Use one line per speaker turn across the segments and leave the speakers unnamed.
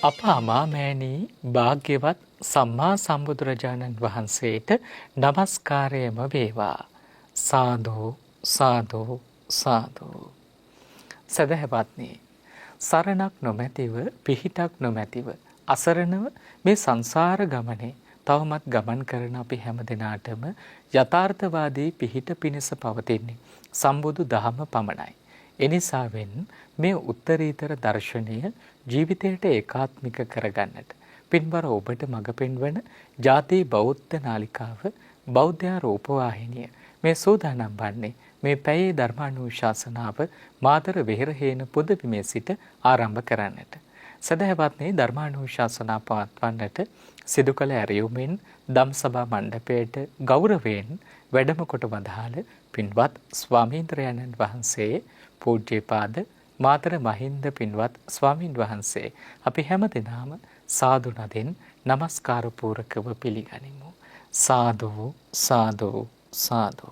අප අමාමෑණී භාග්‍යවත් සම්මා සම්බුදුරජාණන් වහන්සේට නමස්කාරයම වේවා. සාදු සාදු සාදු. සදහැවත්නි, සරණක් නොමැතිව පිහිටක් නොමැතිව අසරණව මේ සංසාර ගමනේ තවමත් ගමන් කරන අපි හැම දෙනාටම යථාර්ථවාදී පිහිට පිණිස පවතින්නේ සම්බුදු දහම පමණයි. එනිසාවෙන් මේ උත්තරීතර දර්ශනය ජීවිතයට ඒකාත්මික කරගන්නට පින්බර ඔබට මඟ පෙන්වන ජාතිය බෞද්ධ නාලිකාව බෞද්ධ රූපවාහිනිය මේ සූදානම් වන්නේ මේ පැයේ ධර්මානුශාසනාව මාතර වෙහෙරහේන පුදබිමේ සිට ආරම්භ කරන්නට. සදහැවත්නි, ධර්මානුශාසනා පවත්වන්නට සිදු කළ ඇරයුමෙන් ධම්සභා මණ්ඩපයට ගෞරවයෙන් වැඩම කොට වදාළ පින්වත් ස්වාමීන්ද්‍රයන්න් වහන්සේ පූජ්‍යපාද මාතර මහින්ද පින්වත් ස්වාමින් වහන්සේ අපි හැම දෙනාම සාදු නදින් නමස්කාර පූරකව පිළිගනිමු. සාදු සාදු සාදු.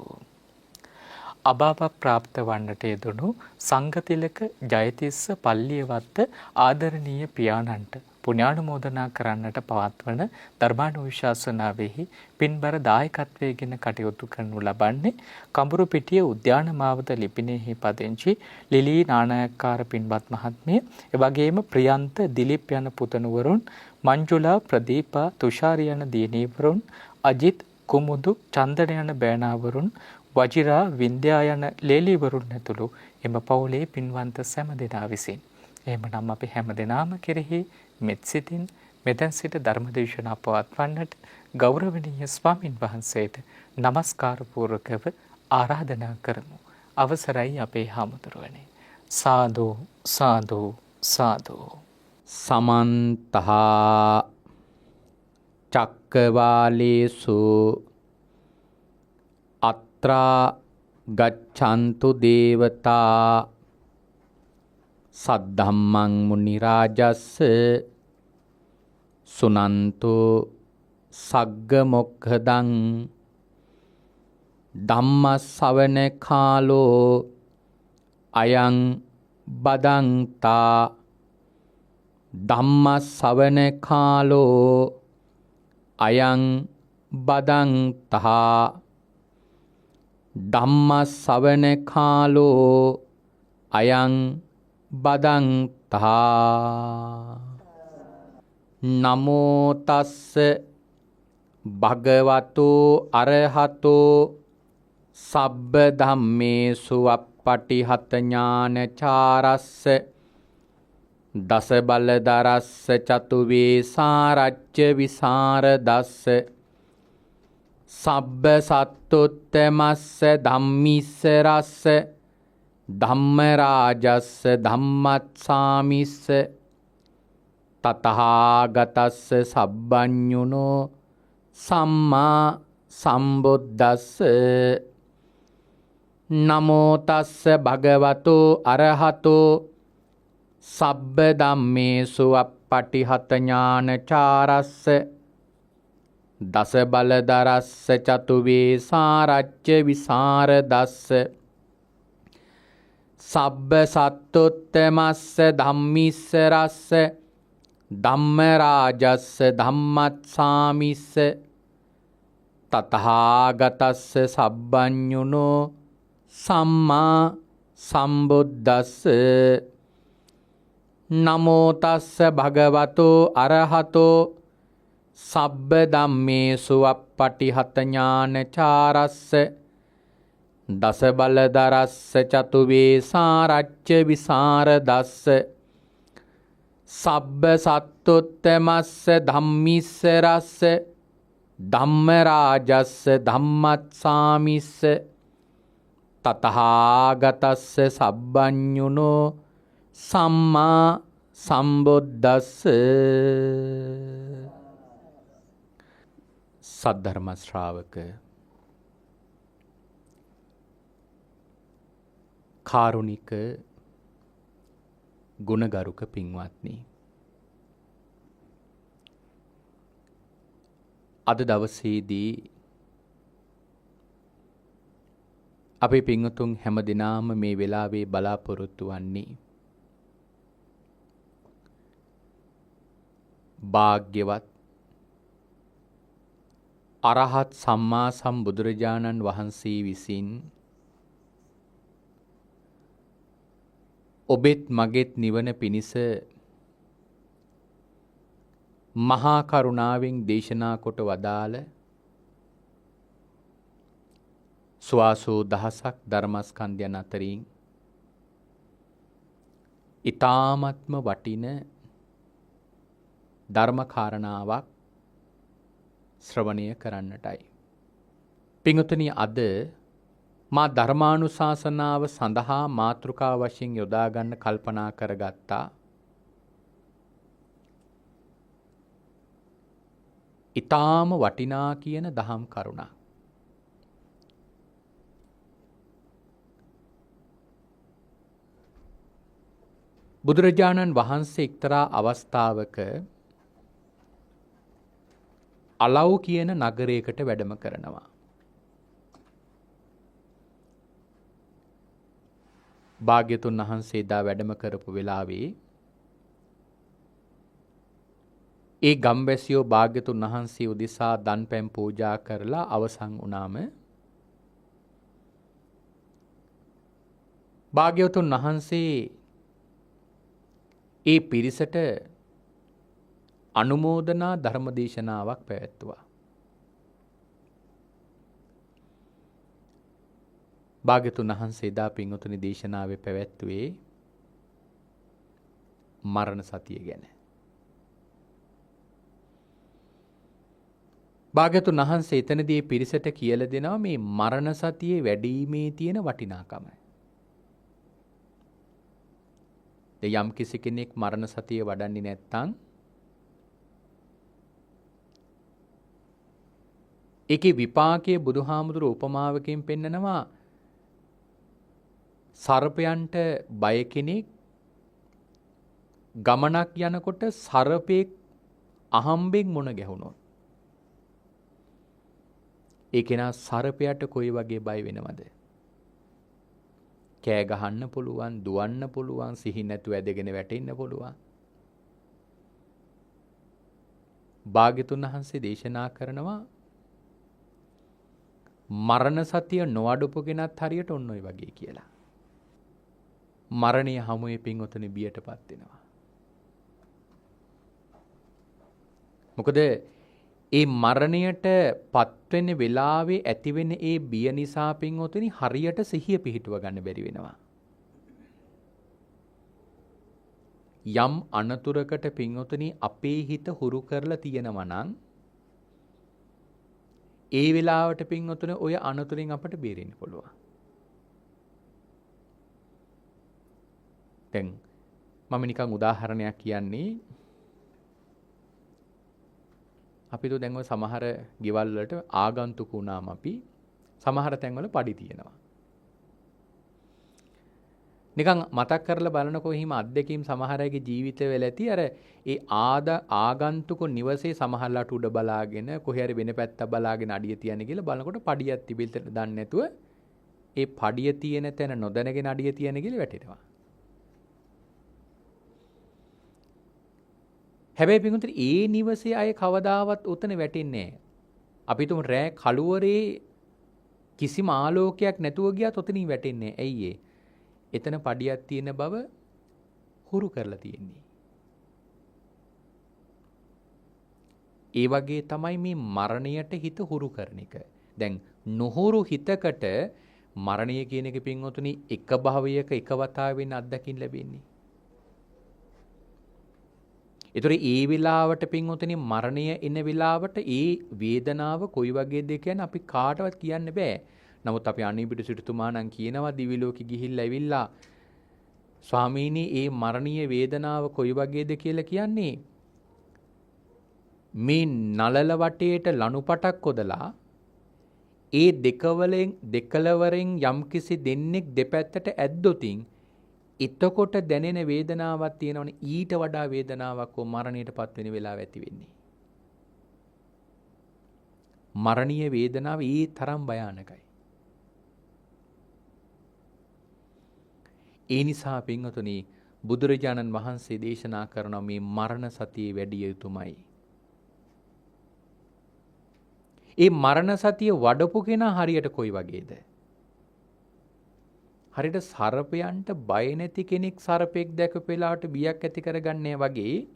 අභාව ප්‍රාප්ත වන්නට යෙදුණු සංඝතිලක ජයතිස්ස පල්ලියවත්ත ආදරණීය පියාණන්ට පුණ්‍යානුමෝදනා කරන්නට පවත්වන ධර්මානුශාසනාවෙහි පින්බර දායකත්වයෙන් කටයුතු කරනු ලබන්නේ කඹුරුපිටිය උද්‍යාන මාවත ලිපිණයෙහි පදිංචි ලිලී නානායක්කාර පින්වත් මහත්මිය, එවැගේම ප්‍රියන්ත දිලිප් යන පුතණුවරුන්, මංජුලා ප්‍රදීපා තුෂාරි යන දියණිවරුන්, අජිත් කුමුදු චන්දන යන බෑනාවරුන්, වජිරා වින්ද්‍යා යන ලේලිවරුන් ඇතුළු එම පවුලේ පින්වන්ත සෑම දෙනා විසින් එහෙමනම් අපි හැම දෙනාම කෙරෙහි මෙත් සිතින් මෙතෙන් සිට ධර්මදේශනා පවත්වන්නට ගෞරවනීය ස්වාමින් වහන්සේට නමස්කාර පූර්වකව ආරාධනා කරමු. අවසරයි අපේ හාමුදුරුවනේ. සාදු සාදු සාදු.
සමන්ත චක්කවාලේසු අත්‍රා ගච්ඡන්තු දේවතා සද්ධම්මං මුනි රාජස්ස සුනන්තු සග්ග මොක්ඛදං ධම්ම ශ්‍රවණ කාලෝ අයං බදන්තා ධම්ම ශ්‍රවණ කාලෝ අයං බදන්තා ධම්ම ශ්‍රවණ කාලෝ අයං බදන්තා. නමෝ තස්ස භගවතු අරහතෝ සබ්බ ධම්මේසු අප්පටිහත ඥානචාරස්ස දස බලදරස්ස චතු වේසාරච්ච විසරදස්ස සබ්බ සත්තුත්තමස්ස ධම්මිස්ස රස්ස ධම්මරාජස්ස ධම්මත්සාමිස්ස තතහාගතස්ස සබ්බඤුනෝ සම්මා සම්බුද්දස්ස. නමෝ තස්ස භගවතු අරහතෝ සබ්බ ධම්මේසු අප්පටිහත ඥානචාරස්ස දස බලදරස්ස චතු වේසාරච්ච විසරදස්ස සබ්බ සත්තුත්තමස්ස ධම්මිස්ස රස්ස ධම්මරාජස්ස ධම්මත්සාමිස්ස තතහාගතස්ස සබ්බඤුනෝ සම්මා සම්බුද්දස්ස. නමෝ තස්ස භගවතු අරහතෝ සබ්බ ධම්මේසු අප්පටිහත ඥානචාරස්ස දස බලදරස්ස චතු වේසාරච්ච විසරදස්ස සබ්බ සත්තුත්තමස්ස ධම්මිස්ස රස්ස ධම්මරාජස්ස ධම්මත්සාමිස්ස තතහාගතස්ස සබ්බඤුනෝ සම්මා සම්බුද්දස්ස. සද්ධර්ම ශ්‍රාවක කාරුණික ගුණගරුක පින්වත්නි, අද දවසේදී අපේ පින්වතුන් හැම දිනාම මේ වෙලාවේ බලාපොරොත්තු වන්නේ භාග්‍යවත් අරහත් සම්මා සම්බුදුරජාණන් වහන්සේ විසින් ඔබෙත් මගෙත් නිවන පිණිස මහා කරුණාවෙන් දේශනා කොට වදාළ ස්වාසෝ දහසක් ධර්මස්කන්ධයන් අතරින් ඊ타ත්ම වටින ධර්ම කාරණාවක් ශ්‍රවණය කරන්නටයි. පින්වතුනි, අද මා ධර්මානුශාසනාව සඳහා මාතෘකා වශයෙන් යොදා ගන්න කල්පනා කරගත්තා. ඊ타ම වටිනා කියන දහම් කරුණා. බුදුරජාණන් වහන්සේ එක්තරා අවස්ථාවක අලව් කියන නගරයකට වැඩම කරනවා. භාග්‍යතුන් වහන්සේ දා වැඩම කරපු වෙලාවේ ඒ ගම්වැසියෝ භාග්‍යතුන් වහන්සේ උදෙසා දන් පැන් පූජා කරලා අවසන් වුණාම භාග්‍යවතුන් වහන්සේ ඒ පිරිසට අනුමෝදනා ධර්මදේශනාවක් පැවැත්තුවා. භාග්‍යවතුන් වහන්සේ දා පින්වතුනි දේශනාවේ පැවැත්වුවේ මරණ සතිය ගැන. භාග්‍යවතුන් වහන්සේ එතනදී පිරිසට කියලා දෙනවා මේ මරණ සතියේ වැඩිීමේ තියෙන වටිනාකම. යම් කිසි කෙනෙක් මරණ සතිය වඩන්නේ නැත්නම් ඒකේ විපාකයේ බුදුහාමුදුරු උපමාවකින් පෙන්නනවා සර්පයන්ට බය කෙනෙක් ගමනක් යනකොට සර්පෙක් අහම්බෙන් මුණ ගැහුණොත් ඒ කෙනා සර්පයාට කොයි වගේ බය වෙනවද? කෑ ගහන්න පුළුවන්, දුවන්න පුළුවන්, සිහි නැතුව ඇදගෙන වැටෙන්න පුළුවන්. භාග්‍යතුන් වහන්සේ දේශනා කරනවා මරණ සතිය නොඅඩුපු කෙනත් හරියට ඔන්න ඔය වගේ කියලා. මරණය හමුවේ පින්වතුනි බියටපත් වෙනවා. මොකද ඒ මරණයට පත්වෙන වෙලාවේ ඇතිවෙන ඒ බිය නිසා පින්වතුනි හරියට සිහිය පිහිටුව ගන්න බැරි වෙනවා. යම් අනතුරකට පින්වතුනි අපේ හිත හුරු කරලා තියෙනවා නම් ඒ වෙලාවට පින්වතුනි ඔය අනතුරින් අපට බේරෙන්න පුළුවන්. දැන් මම නිකන් උදාහරණයක් කියන්නේ අපි તો දැන් ඔය සමහර ගෙවල් වලට ආගන්තුක වුණාම අපි සමහර තැන්වල පඩි තියෙනවා. නිකන් මතක් කරලා බලනකොට හිම අත්දැකීම් සමහර අයගේ ජීවිතවල ඇති අර ඒ ආගන්තුක නිවසේ සමහරලාට උඩ බලාගෙන කොහේ හරි වෙන පැත්තක් බලාගෙන අඩිය තියන්නේ කියලා බලනකොට පඩියක් තිබිල්ට දන්නේ නැතුව ඒ පඩිය තියෙන තැන නොදැනගෙන අඩිය තියන්නේ කියලා වැටෙනවා. හැබැයි පිටුතුනි ඒ නිවසේ අය කවදාවත් උතන වැටෙන්නේ නැහැ. අපි තුමු රෑ කළුවරේ කිසිම ආලෝකයක් නැතුව ගියත් උතනින් වැටෙන්නේ නැහැ. ඇයි ඒ? එතන පඩියක් තියෙන බව හුරු කරලා තියෙන්නේ. ඒ වගේ තමයි මේ මරණයට හිත හුරු කරන එක. දැන් නොහුරු හිතකට මරණය කියන එක පින්වතුනි එක භවයක එක වතාවෙන් අත්දකින්න ලැබෙන්නේ. ඒතර ඒ වෙලාවට පින්වතුනි මරණය එන වෙලාවට ඒ වේදනාව කොයි වගේද කියන්නේ අපි කාටවත් කියන්න බෑ. නමුත් අපි අනිබිඩු සිටුතුමා නම් කියනවා දිවි ලෝකෙ ගිහිල්ලා ඇවිල්ලා ස්වාමීනි ඒ මරණීය වේදනාව කොයි වගේද කියලා කියන්නේ මේ නලල වටේට ලණුපටක් කොදලා ඒ දෙකලවරෙන් යම්කිසි දෙන්නෙක් දෙපැත්තට ඇද්දොතින් එතකොට දැනෙන වේදනාවක් තියෙනවනේ ඊට වඩා වේදනාවක් මරණයටපත් වෙන වෙලාව ඇති වෙන්නේ. මරණීය වේදනාව ඒ තරම් භයානකයි. ඒ නිසා පින්වතුනි බුදුරජාණන් වහන්සේ දේශනා කරන මේ මරණ සතිය වැඩි යුතුමයි. ඒ මරණ සතිය වඩපු කෙනා හරියට කොයි වගේද? හරියට සර්පයන්ට බය නැති කෙනෙක් සර්පෙක් දැකපු වෙලාවට බියක් ඇති කරගන්නේ වගේ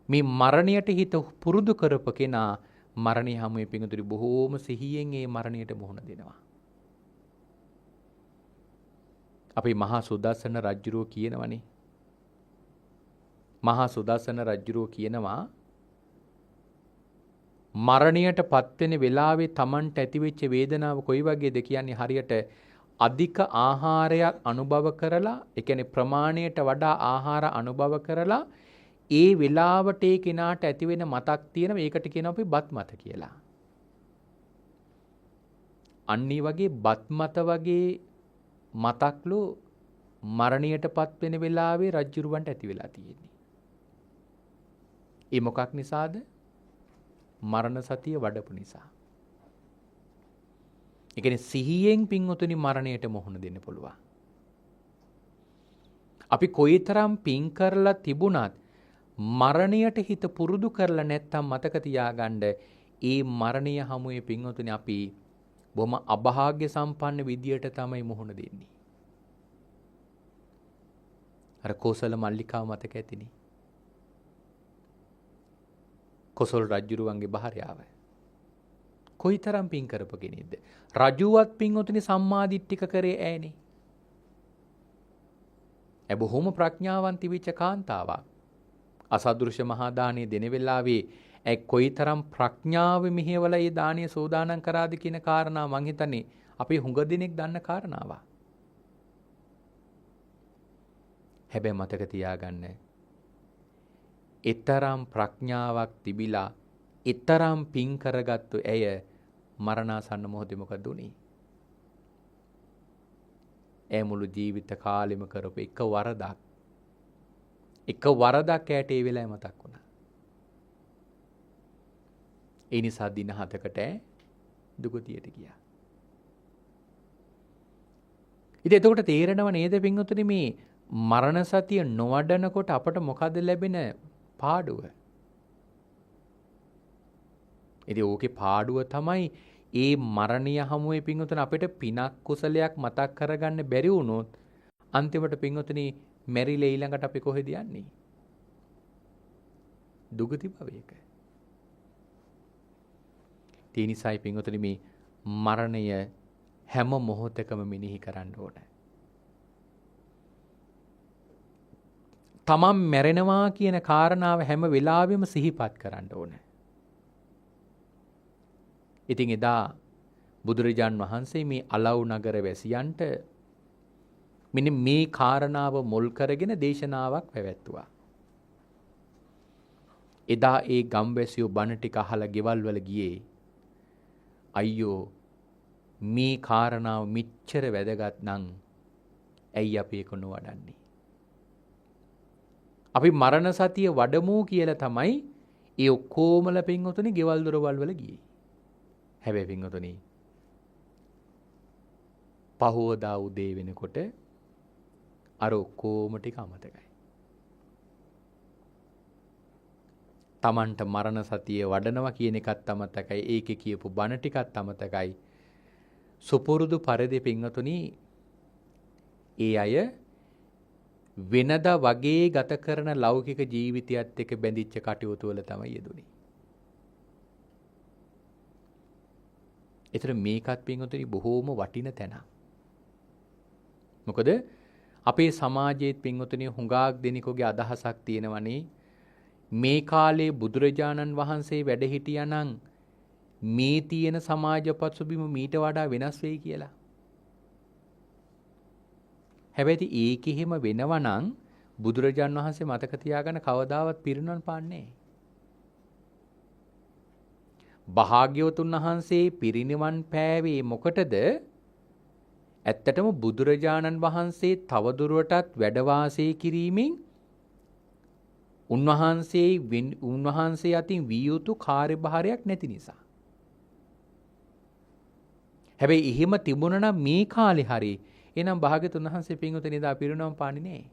මේ මරණයට හිත පුරුදු කරපු කෙනා මරණය හැමුවේ පිඟුතුනි බොහෝම සිහියෙන් ඒ මරණයට මුහුණ දෙනවා. අපි මහා සුදස්සන රජුරෝ කියනවනේ. මහා සුදස්සන රජුරෝ කියනවා මරණයට පත්වෙන වෙලාවේ Tamanට ඇතිවෙච්ච වේදනාව කොයි වගේද කියන්නේ හරියට අධික ආහාරයක් අනුභව කරලා, ඒ කියන්නේ ප්‍රමාණයට වඩා ආහාර අනුභව කරලා ඒ වෙලාවට ඒ කෙනාට ඇති වෙන මතක් තියෙන මේකට කියනවා අපි බත් මත කියලා. අන්න වගේ බත් මත වගේ මතක්ලු මරණයටපත් වෙන වෙලාවේ රජුරවන්ට ඇති වෙලා තියෙන්නේ. ඒ මොකක් නිසාද? මරණ සතිය වඩපු නිසා. ඒ කියන්නේ සිහියෙන් පින්වතුනි මරණයට මුහුණ දෙන්න පුළුවන්. අපි කොයිතරම් පින් කරලා තිබුණත් මරණයට හිත පුරුදු කරලා නැත්තම් මතක තියාගන්න ඒ මරණය හමුවේ පින්වතුනි අපි බොහොම අභාග්‍ය සම්පන්න විදියට තමයි මුහුණ දෙන්නේ. අර කෝසල මල්ලිකාව මතක ඇතිනේ. කොසල් රජුරුවන්ගේ භාර්යාව. කොයිතරම් පින් කරපු කෙනෙක්ද? රජුවත් පින්වතුනි සම්මාදිට්ඨික කරේ ඈනේ. ඒ බොහොම ප්‍රඥාවන්ත විච කාන්තාවක්. අසදෘශ්‍ය මහා දානයේ දෙන වෙලාවේ ඒ කොයිතරම් ප්‍රඥාව මෙහෙवला ඒ දානීය සෝදානම් කරාද කියන කාරණා මං හිතන්නේ අපි හුඟ දෙනෙක් දන්න කාරණාවක්. හැබැයි මතක තියාගන්න ඊතරම් ප්‍රඥාවක් තිබිලා ඊතරම් පින් කරගත්තු ඇය මරණාසන්න මොහොතේ මොකද උනේ? ඒ මුළු ජීවිත කාලෙම කරපු එක වරදක් ඇයට ඒ වෙලාවේ මතක් වුණා. ඒ නිසා දින 7කට දුගතියට ගියා. ඉතින් එතකොට තේරෙනව නේද පින්වතුනි මේ මරණ සතිය නොවඩනකොට අපට මොකද ලැබෙන පාඩුව? ඉතින් ඕකේ පාඩුව තමයි ඒ මරණීය හමුවේ පින්වතුනි අපිට පිනක් කුසලයක් මතක් කරගන්න බැරි වුණොත් අන්තිමට පින්වතුනි මැරිලා ඊළඟට අපි කොහෙද යන්නේ? දුගති භවයක. ඒ නිසායි පින්වතුනි මේ මරණය හැම මොහොතකම මෙනෙහි කරන්න ඕන. තමන් මැරෙනවා කියන කාරණාව හැම වෙලාවෙම සිහිපත් කරන්න ඕන. ඉතින් එදා බුදුරජාන් වහන්සේ මේ අලව් නගර වැසියන්ට මෙන්න මේ කාරණාව මුල් කරගෙන දේශනාවක් පැවැත්තුවා. එදා ඒ ගම්වැසියෝ බණ ටික අහලා ගෙවල් වල ගියේ අයියෝ මේ කාරණාව මෙච්චර වැදගත් නම් ඇයි අපි ඒක නොවඩන්නේ? අපි මරණ සතිය වඩමු කියලා තමයි ඒ ඔක්කොමල පින්වතුනි ගෙවල් දොරවල් වල ගියේ. හැබැයි පින්වතුනි පහවදා උදේ වෙනකොට අර ඔක්කොම ටික අමතකයි. තමන්ට මරණ සතිය වඩනවා කියන එකත් අමතකයි. ඒකේ කියපු බණ ටිකත් අමතකයි. සුපුරුදු පරිදි පින්වතුනි ඒ අය වෙනදා වගේ ගත කරන ලෞකික ජීවිතයත් එක්ක බැඳිච්ච කටයුතු වල තමයි යෙදුනේ. ඒතර මේකත් පින්වතුනි බොහෝම වටින තැනක්. මොකද අපේ සමාජයේත් පින්වතුනි හුඟක් දෙනෙකුගේ අදහසක් තියෙනවනේ මේ කාලේ බුදුරජාණන් වහන්සේ වැඩ හිටියානම් මේ තියෙන සමාජ පසුබිම මීට වඩා වෙනස් වෙයි කියලා. හැබැයි ඒක එහෙම වෙනවා නම් බුදුරජාණන් වහන්සේ මතක තියාගන්න කවදාවත් පිරිනමන පාන්නේ නැහැ. භාග්‍යවතුන් වහන්සේ පිරිනිවන් පෑවේ මොකටද? ඇත්තටම බුදුරජාණන් වහන්සේ තවදුරටත් වැඩ වාසය කිරීමෙන් උන්වහන්සේ අතින් විය යුතු කාර්යභාරයක් නැති නිසා. හැබැයි එහෙම තිබුණා නම් මේ කාලේ හරි එනම් භාග්‍යවතුන් වහන්සේ පින්වතුනි දා පිරිනමන පාන්නේ නැහැ.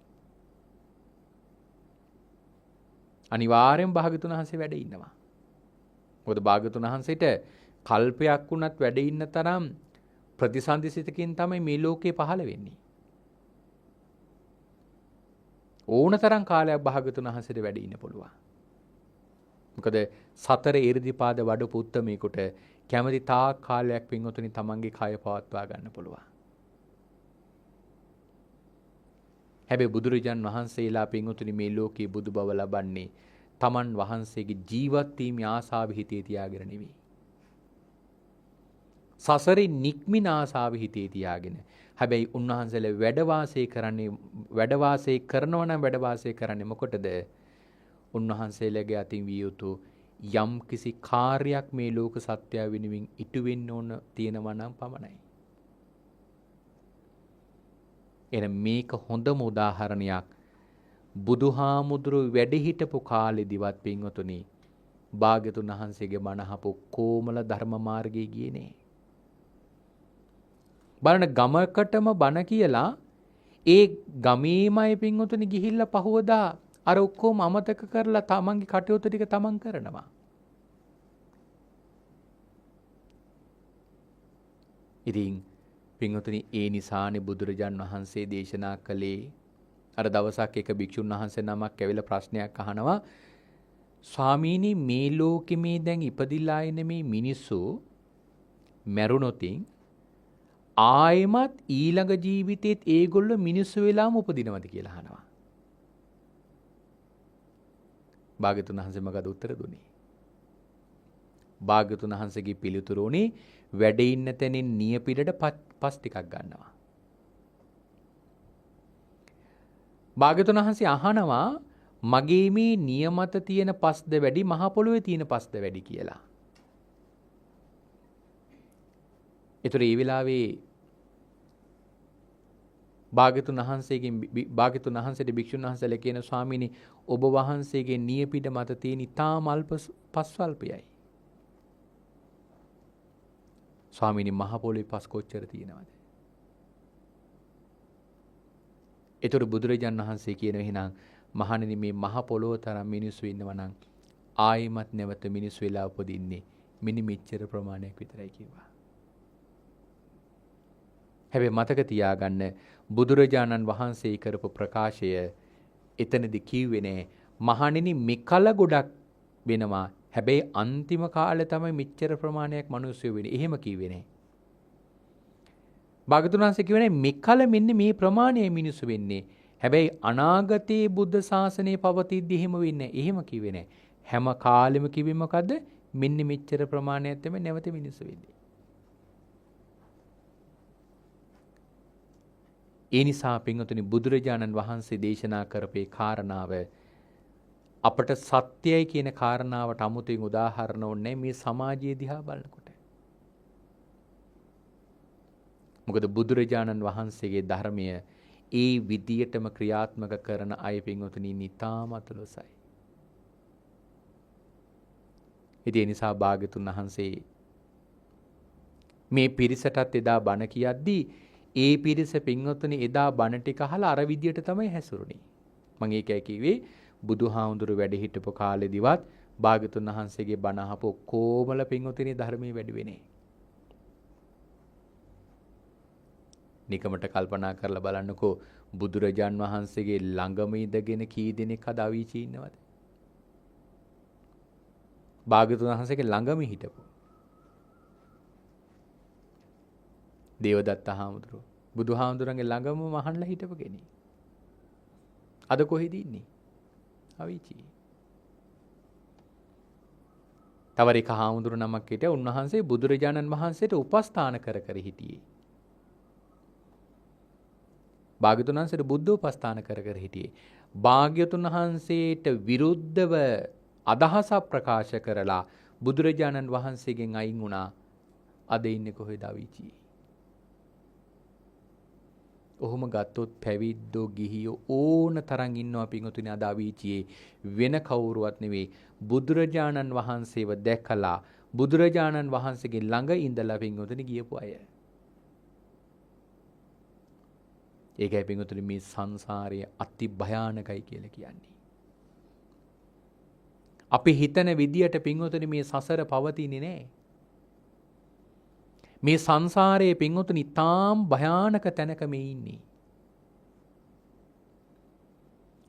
අනිවාර්යෙන් භාග්‍යතුන් වහන්සේ වැඩ ඉන්නවා. මොකද භාග්‍යතුන් වහන්සේට කල්පයක් වුණත් වැඩ ඉන්න තරම් ප්‍රතිසන්දිසිතකින් තමයි මේ ලෝකේ පහළ වෙන්නේ. ඕන තරම් කාලයක් භාග්‍යතුන් වහන්සේට වැඩ ඉන්න පුළුවන්. මොකද සතර 이르දිපාද වඩපු උත්තමයෙකුට කැමති තාක් කාලයක් පින්වතුනි තමන්ගේ කය පවත්වා ගන්න පුළුවන්. හැබැයි බුදුරජාන් වහන්සේලා පින්වතුනි මේ ලෝකේ බුදු බව ලබන්නේ තමන් වහන්සේගේ ජීවත් වීමේ ආසාව හිතේ තියාගෙන නෙවෙයි. සසරේ නික්මින ආසාව හිතේ තියාගෙන. හැබැයි උන්වහන්සේලා වැඩ වාසය කරනවා නම් වැඩ වාසය කරන්නේ මොකටද? උන්වහන්සේලාගේ අතින් විය යුතු යම් කිසි කාර්යයක් මේ ලෝක සත්‍යය වෙනුවෙන් ඉටු වෙන්න ඕන තියෙනවා නම් පමණයි. එන මේක හොඳම උදාහරණයක් බුදුහාමුදුරු වැඩ හිටපු කාලෙදිවත් පින්වතුනි භාග්‍යතුන් වහන්සේගේ මනහපු කොමල ධර්ම මාර්ගයේ ගියේ නේ. බලන්න ගමකටම බණ කියලා ඒ ගමේමයි පින්වතුනි ගිහිල්ලා පහවදා අර ඔක්කොම අමතක කරලා තමන්ගේ කටයුතු ටික තමන් කරනවා. ඉතින් පින්වතුනි ඒ නිසානේ බුදුරජාන් වහන්සේ දේශනා කළේ අර දවසක් එක භික්ෂුන් වහන්සේ නමක් ඇවිල්ලා ප්‍රශ්නයක් අහනවා ස්වාමීනි මේ ලෝකෙ මේ දැන් ඉපදිලා ඉන්න මේ මිනිස්සු මැරුණොතින් ආයෙමත් ඊළඟ ජීවිතේත් ඒගොල්ලෝ මිනිස්සු වෙලාම උපදිනවද කියලා අහනවා. භාග්‍යතුන් වහන්සේ මොකද උත්තර දුන්නේ? භාග්‍යතුන් වහන්සේගේ පිළිතුර උනේ වැඩ ඉන්න තැනින් නියපිටට පස් ටිකක් ගන්නවා. භාග්‍යතුන් වහන්සේ අහනවා මගේ මේ නියමත තියෙන පස්ද වැඩි මහ පොළොවේ තියෙන පස්ද වැඩි කියලා. ඒතර ඒ වෙලාවේ භාග්‍යතුන් වහන්සේට භික්ෂුන් වහන්සේලා කියන ස්වාමීනි ඔබ වහන්සේගේ නියපිට මත තියෙන ඊටාම අල්ප පස්වල්පයයි. ස්වාමීනි මහ පොළොවේ පස් කොච්චර තියෙනවද? ඒතර බුදුරජාණන් වහන්සේ කියන එහෙනම් මහණෙනි මේ මහ පොළොව තරම් මිනිස්සු ඉන්නවා නම් ආයිමත් නැවත මිනිස්සු වෙලා උපදින්නේ මිනි මෙච්චර ප්‍රමාණයක් විතරයි කිව්වා. හැබැයි මතක තියාගන්න බුදුරජාණන් වහන්සේ කරපු ප්‍රකාශය එතනදී කිව්වේ නෑ මහණෙනි මෙකල ගොඩක් වෙනවා. හැබැයි අන්තිම කාලේ තමයි මෙච්චර ප්‍රමාණයක් මිනිස්සු වෙන්නේ. එහෙම කිව්වේ නෑ. භාගතුන් වහන්සේ කියවනේ මෙකල මෙන්න මේ ප්‍රමාණයයි මිනිස්සු වෙන්නේ. හැබැයි අනාගතයේ බුද්ධ ශාසනය පවතිද්දී එහෙම වෙන්නේ නැහැ. එහෙම කිව්වේ නැහැ. හැම කාලෙම කිව්වේ මොකද්ද? මෙන්න මෙච්චර ප්‍රමාණයක් තමයි නැවත මිනිස්සු වෙන්නේ. ඒ නිසා පින්වතුනි බුදුරජාණන් වහන්සේ දේශනා කරපේ කාරණාව අපට සත්‍යයි කියන කාරණාවට අමුතුවෙන් උදාහරණ ඕනේ මේ සමාජයේ දිහා බලනකොට. මොකද බුදුරජාණන් වහන්සේගේ ධර්මය ඒ විදියටම ක්‍රියාත්මක කරන අය පින්වතුනි නිතාමත් ලොසයි. ඒ නිසා භාග්‍යතුන් වහන්සේ මේ පිරිසටත් එදා බණ කියද්දී ඒ පිරිස පින්වතුනි එදා බණ ටික අහලා අර විදියට තමයි හැසිරුනේ. මම ඒකයි කිව්වේ බුදුහාමුදුරු වැඩ හිටපු කාලෙදිවත් භාග්‍යතුන් වහන්සේගේ බණ අහපු කොමල පින්වතුනි ධර්මයේ වැඩි වෙන්නේ. නිකමට කල්පනා කරලා බලන්නකෝ බුදුරජාන් වහන්සේගේ ළඟම ඉඳගෙන කී දෙනෙක් අද අවීචී ඉන්නවද? භාග්‍යතුන් වහන්සේගේ ළඟම හිටපු දේවදත්ත හාමුදුරුවෝ බුදුහාමුදුරන්ගේ ළඟම මහණලා හිටපු කෙනෙක්. අද කොහෙද ඉන්නේ? අවීචී. තව එක හාමුදුරු නමක් හිටියා. උන්වහන්සේ බුදුරජාණන් වහන්සේට උපස්ථාන කර කර හිටියේ. භාග්‍යතුන් වහන්සේට බුද්ධ උපස්ථාන කර කර හිටියේ. භාග්‍යතුන් වහන්සේට විරුද්ධව අදහසක් ප්‍රකාශ කරලා බුදුරජාණන් වහන්සේගෙන් අයින් වුණා. අද ඉන්නේ කොහෙද? අවීචී. ඔහොම ගත්තොත් පැවිද්දෝ ගිහියෝ ඕන තරම් ඉන්නවා පින්වතුනි අද අවීචියේ. වෙන කවුරුවත් නෙවෙයි බුදුරජාණන් වහන්සේව දැකලා බුදුරජාණන් වහන්සේගේ ළඟ ඉඳලා පින්වතුනි ගියපු අය. ඒකයි පින්වතුනි මේ සංසාරය අති භයානකයි කියලා කියන්නේ. අපි හිතන විදියට පින්වතුනි මේ සසර පවතින්නේ නැහැ. මේ සංසාරයේ පින්වතුනි තාම් භයානක තැනක මේ ඉන්නේ.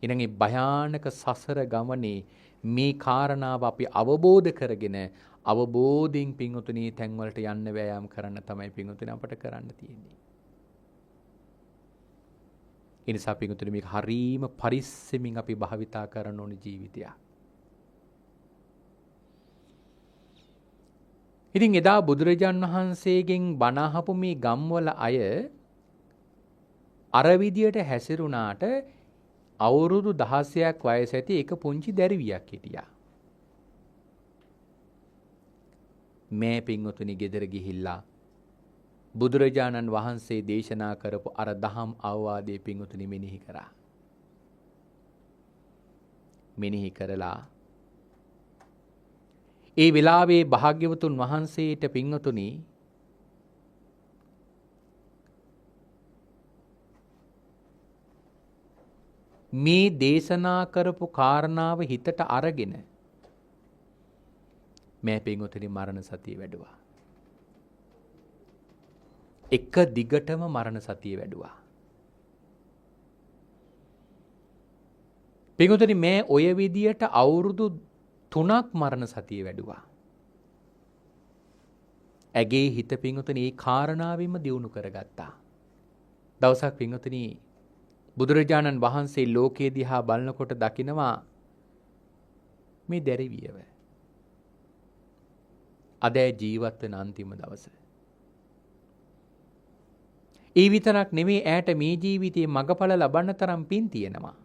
එහෙනම් මේ භයානක සසර ගමනේ මේ කාරණාව අපි අවබෝධ කරගෙන අවබෝධයෙන් පින්වතුනි තැන් වලට යන්න වෑයම් කරන්න තමයි පින්වතුනි අපට කරන්න තියෙන්නේ. ඒ නිසා පින්වතුනි මේක හරීම පරිස්සමින් අපි භාවිතා කරන්න ඕන ජීවිතයක්. ඉතින් එදා බුදුරජාන් වහන්සේගෙන් බණ අහපු මේ ගම්වල අය අර විදියට හැසිරුණාට අවුරුදු 16ක් වයස ඇති එක පුංචි දැරිවියක් හිටියා. මේ පින්වතුනි ගෙදර ගිහිල්ලා බුදුරජාණන් වහන්සේ දේශනා කරපු අර දහම් අවවාදයේ පින්වතුනි මෙනෙහි කරා. මෙනෙහි කරලා ඒ වෙලාවේ භාග්‍යවතුන් වහන්සේට පින්වතුනි මේ දේශනා කරපු කාරණාව හිතට අරගෙන මේ පින්වතුනි මරණ සතිය වැඩුවා. එක දිගටම මරණ සතිය වැඩුවා. පින්වතුනි මේ ඔය විදියට අවුරුදු 3ක් මරණ සතිය වැඩුවා. ඇගේ හිත පින්වතුනි මේ කාරණාවෙම දියුණු කරගත්තා. දවසක් පින්වතුනි බුදුරජාණන් වහන්සේ ලෝකයේ දිහා බලනකොට දකිනවා මේ දැරිවියව. අද ජීවත් වෙන අන්තිම දවස. ඒ විතරක් නෙමෙයි ඈට මේ ජීවිතයේ මගඵල ලබන්න තරම් පින් තියෙනවා.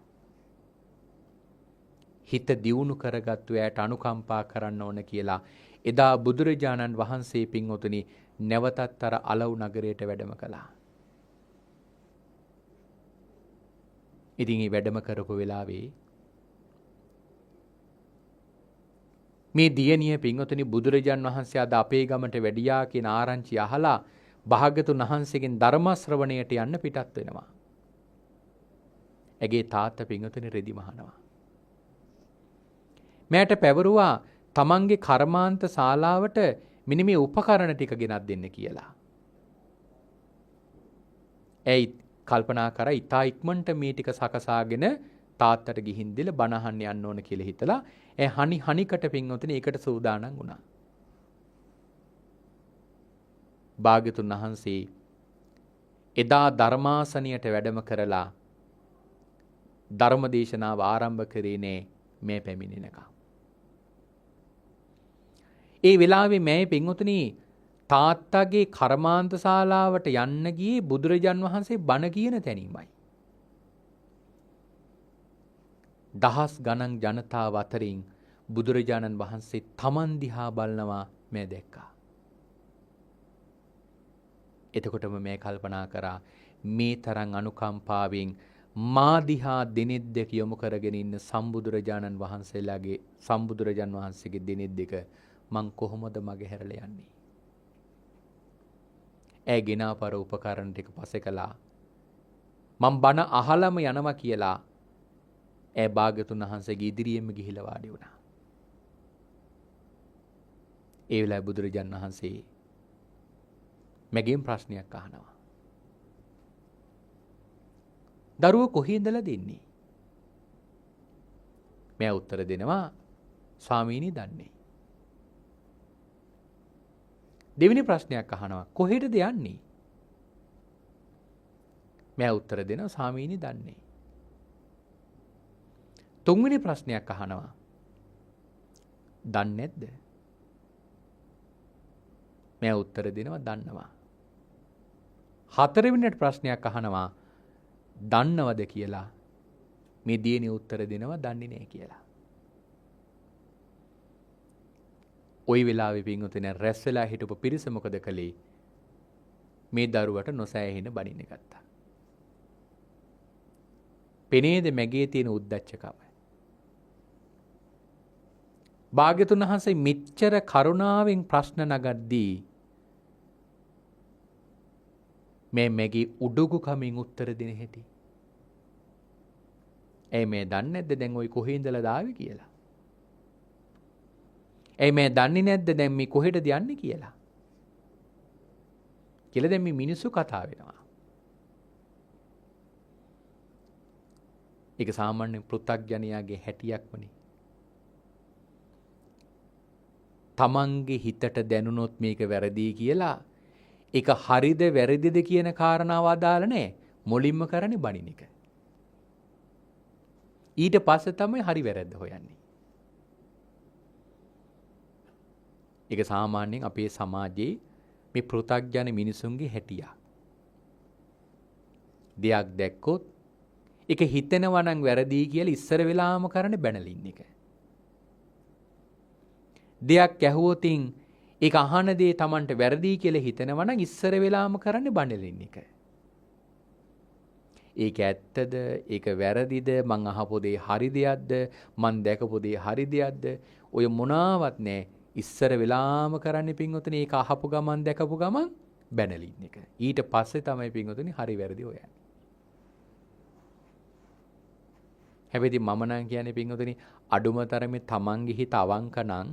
හිත දියුණු කරගත්තු ඈට අනුකම්පා කරන්න ඕන කියලා එදා බුදුරජාණන් වහන්සේ පින්වතුනි නැවතත් අර අලව් නගරයට වැඩම කළා. ඉතින් මේ වැඩම කරපු වෙලාවේ මේ දියණිය පින්වතුනි බුදුරජාන් වහන්සේ අද අපේ ගමට වැඩියා කියන ආරංචිය අහලා භාග්‍යතුන් වහන්සේගෙන් ධර්ම ශ්‍රවණයට යන්න පිටත් වෙනවා. ඇගේ තාත්තා පින්වතුනි රෙදි මහනවා. මෑට පැවරුවා තමන්ගේ කර්මාන්ත ශාලාවට මෙන්න මේ උපකරණ ටික ගෙනත් දෙන්න කියලා. ඇයි කල්පනා කරා ඉතා ඉක්මනට මේ ටික සකසාගෙන තාත්තට ගිහින් දිල බණ අහන්න යන්න ඕන කියලා හිතලා හනිකට පින්වතුනි ඒකට සූදානම් වුණා. භාග්‍යතුන් වහන්සේ එදා ධර්මාසනියට වැඩම කරලා ධර්ම දේශනාව ආරම්භ කරේ නේ මේ පැමිණෙනකම්. ඒ වෙලාවේ මේ පින්වතුනි තාත්තගේ කර්මාන්ත ශාලාවට යන්න ගියේ බුදුරජාන් වහන්සේ බණ කියන තැනීමයි. දහස් ගණන් ජනතාව අතරින් බුදුරජාණන් වහන්සේ තමන් දිහා බලනවා මේ දැක්කා. එතකොටම මේ කල්පනා කරා මේ තරම් අනුකම්පාවෙන් මා දිහා දිනෙත් දෙක යොමු කරගෙන ඉන්න සම්බුදුරජාණන් වහන්සේගේ දිනෙත් දෙක මං කොහොමද මගේ හැරලා යන්නේ? ඈ ගෙනාපර උපකරණ ටික පස්සේ කළා. මං බණ අහලම යනවා කියලා ඈ භාග්‍යතුන් වහන්සේගේ ඉදිරියෙම ගිහිලා වාඩි වුණා. ඒ වෙලාවේ බුදුරජාණන් වහන්සේ මගෙන් ප්‍රශ්නයක් අහනවා. දරුවෝ කොහේ ඉඳලා දෙන්නේ? මම උත්තර දෙනවා ස්වාමීනි දන්නේ. දෙවෙනි ප්‍රශ්නයක් අහනවා කොහෙටද යන්නේ? මම උත්තර දෙනවා ස්වාමීනි දන්නේ. තුන්වෙනි ප්‍රශ්නයක් අහනවා දන්නේ නැද්ද? මම උත්තර දෙනවා දන්නවා. හතරවෙනි ප්‍රශ්නයක් අහනවා දන්නවද කියලා. මේ දියණිය උත්තර දෙනවා දන්නේ නැහැ කියලා. ওই වෙලාවේ පින්වතුනි රැස් වෙලා හිටපු පිරිස මොකද කළේ? මේ දරුවට නොසෑහෙන බණින්න ගත්තා. පෙනේද මැගේ තියෙන උද්දච්චකම. භාග්‍යතුන් වහන්සේ මෙච්චර කරුණාවෙන් ප්‍රශ්න නගද්දී මේ මැගේ උඩුගු කමින් උත්තර දෙන හැටි. ඒ මේ දන්නේ නැද්ද දැන් ওই කොහේ ඉඳලා දාවේ කියලා? ඇයි මේ දන්නේ නැද්ද දැන් මේ කොහෙටද යන්නේ කියලා? කියලා දැන් මේ මිනිස්සු කතා වෙනවා. ඒක සාමාන්‍ය පෘථග්ජනයාගේ හැටියක්මනේ. තමන්ගේ හිතට දැනුනොත් මේක වැරදි කියලා ඒක හරිද වැරදිද කියන කාරණාව අදාළ නැහැ. මුලින්ම කරන්නේ බණින එක. ඊට පස්සේ තමයි හරි වැරද්ද හොයන්නේ. ඒක සාමාන්‍යයෙන් අපේ සමාජයේ මේ පෘථග්ජන මිනිසුන්ගේ හැටියක්. දෙයක් දැක්කොත් ඒක හිතෙනවා නම් වැරදි කියලා ඉස්සර වෙලාම කරන්නේ බැනලින් එක. දෙයක් ඇහුවොතින් ඒක අහන දේ Tamanට වැරදි කියලා හිතෙනවා නම් ඉස්සර වෙලාම කරන්නේ බැනලින් එක. ඒක ඇත්තද? ඒක වැරදිද? මං අහපු දේ හරි දෙයක්ද? මං දැකපු දේ හරි දෙයක්ද? ඔය මොනාවත් නැහැ. ඉස්සර වෙලාම කරන්නේ පින්වතුනි ඒක අහපු ගමන් දැකපු ගමන් බැනලින් එක. ඊට පස්සේ තමයි පින්වතුනි හරි වැරදි හොයන්නේ. හැබැයි මම නම් කියන්නේ පින්වතුනි අඩුම තරමේ තමන්ගේ හිත අවංක නම්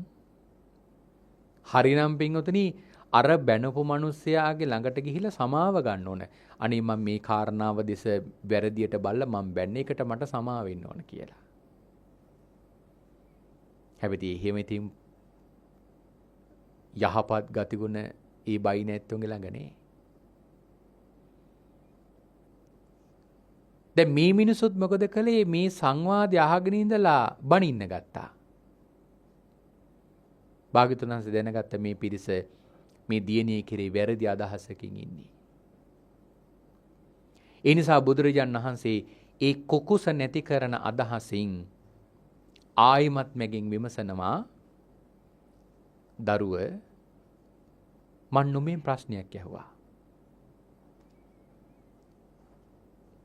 හරිනම් පින්වතුනි අර බැනපු මිනිස්සයාගේ ළඟට ගිහිල්ලා සමාව ගන්න ඕන. අනේ මම මේ කාරණාව දෙස වැරදියට බලලා මම බැන්න එකට මට සමාව වෙන්න ඕන කියලා. හැබැයි එහෙම ඉතින් යහපත් ගතිගුණ ඒ බයි නැත්තුන්ගේ ළඟ නේ. දැන් මේ මිනිසුත් මොකද කළේ? මේ සංවාදය අහගෙන ඉඳලා බනින්න ගත්තා. භාග්‍යවතුන් වහන්සේ දැනගත්ත මේ පිරිස මේ දියණිය කෙරේ වැරදි අදහසකින් ඉන්නේ. ඒ නිසා බුදුරජාණන් වහන්සේ ඒ කුකුස නැති කරන අදහසින් ආයිමත් මගෙන් විමසනවා, දරුව මන් නුඹෙන් ප්‍රශ්නයක් ඇහුවා.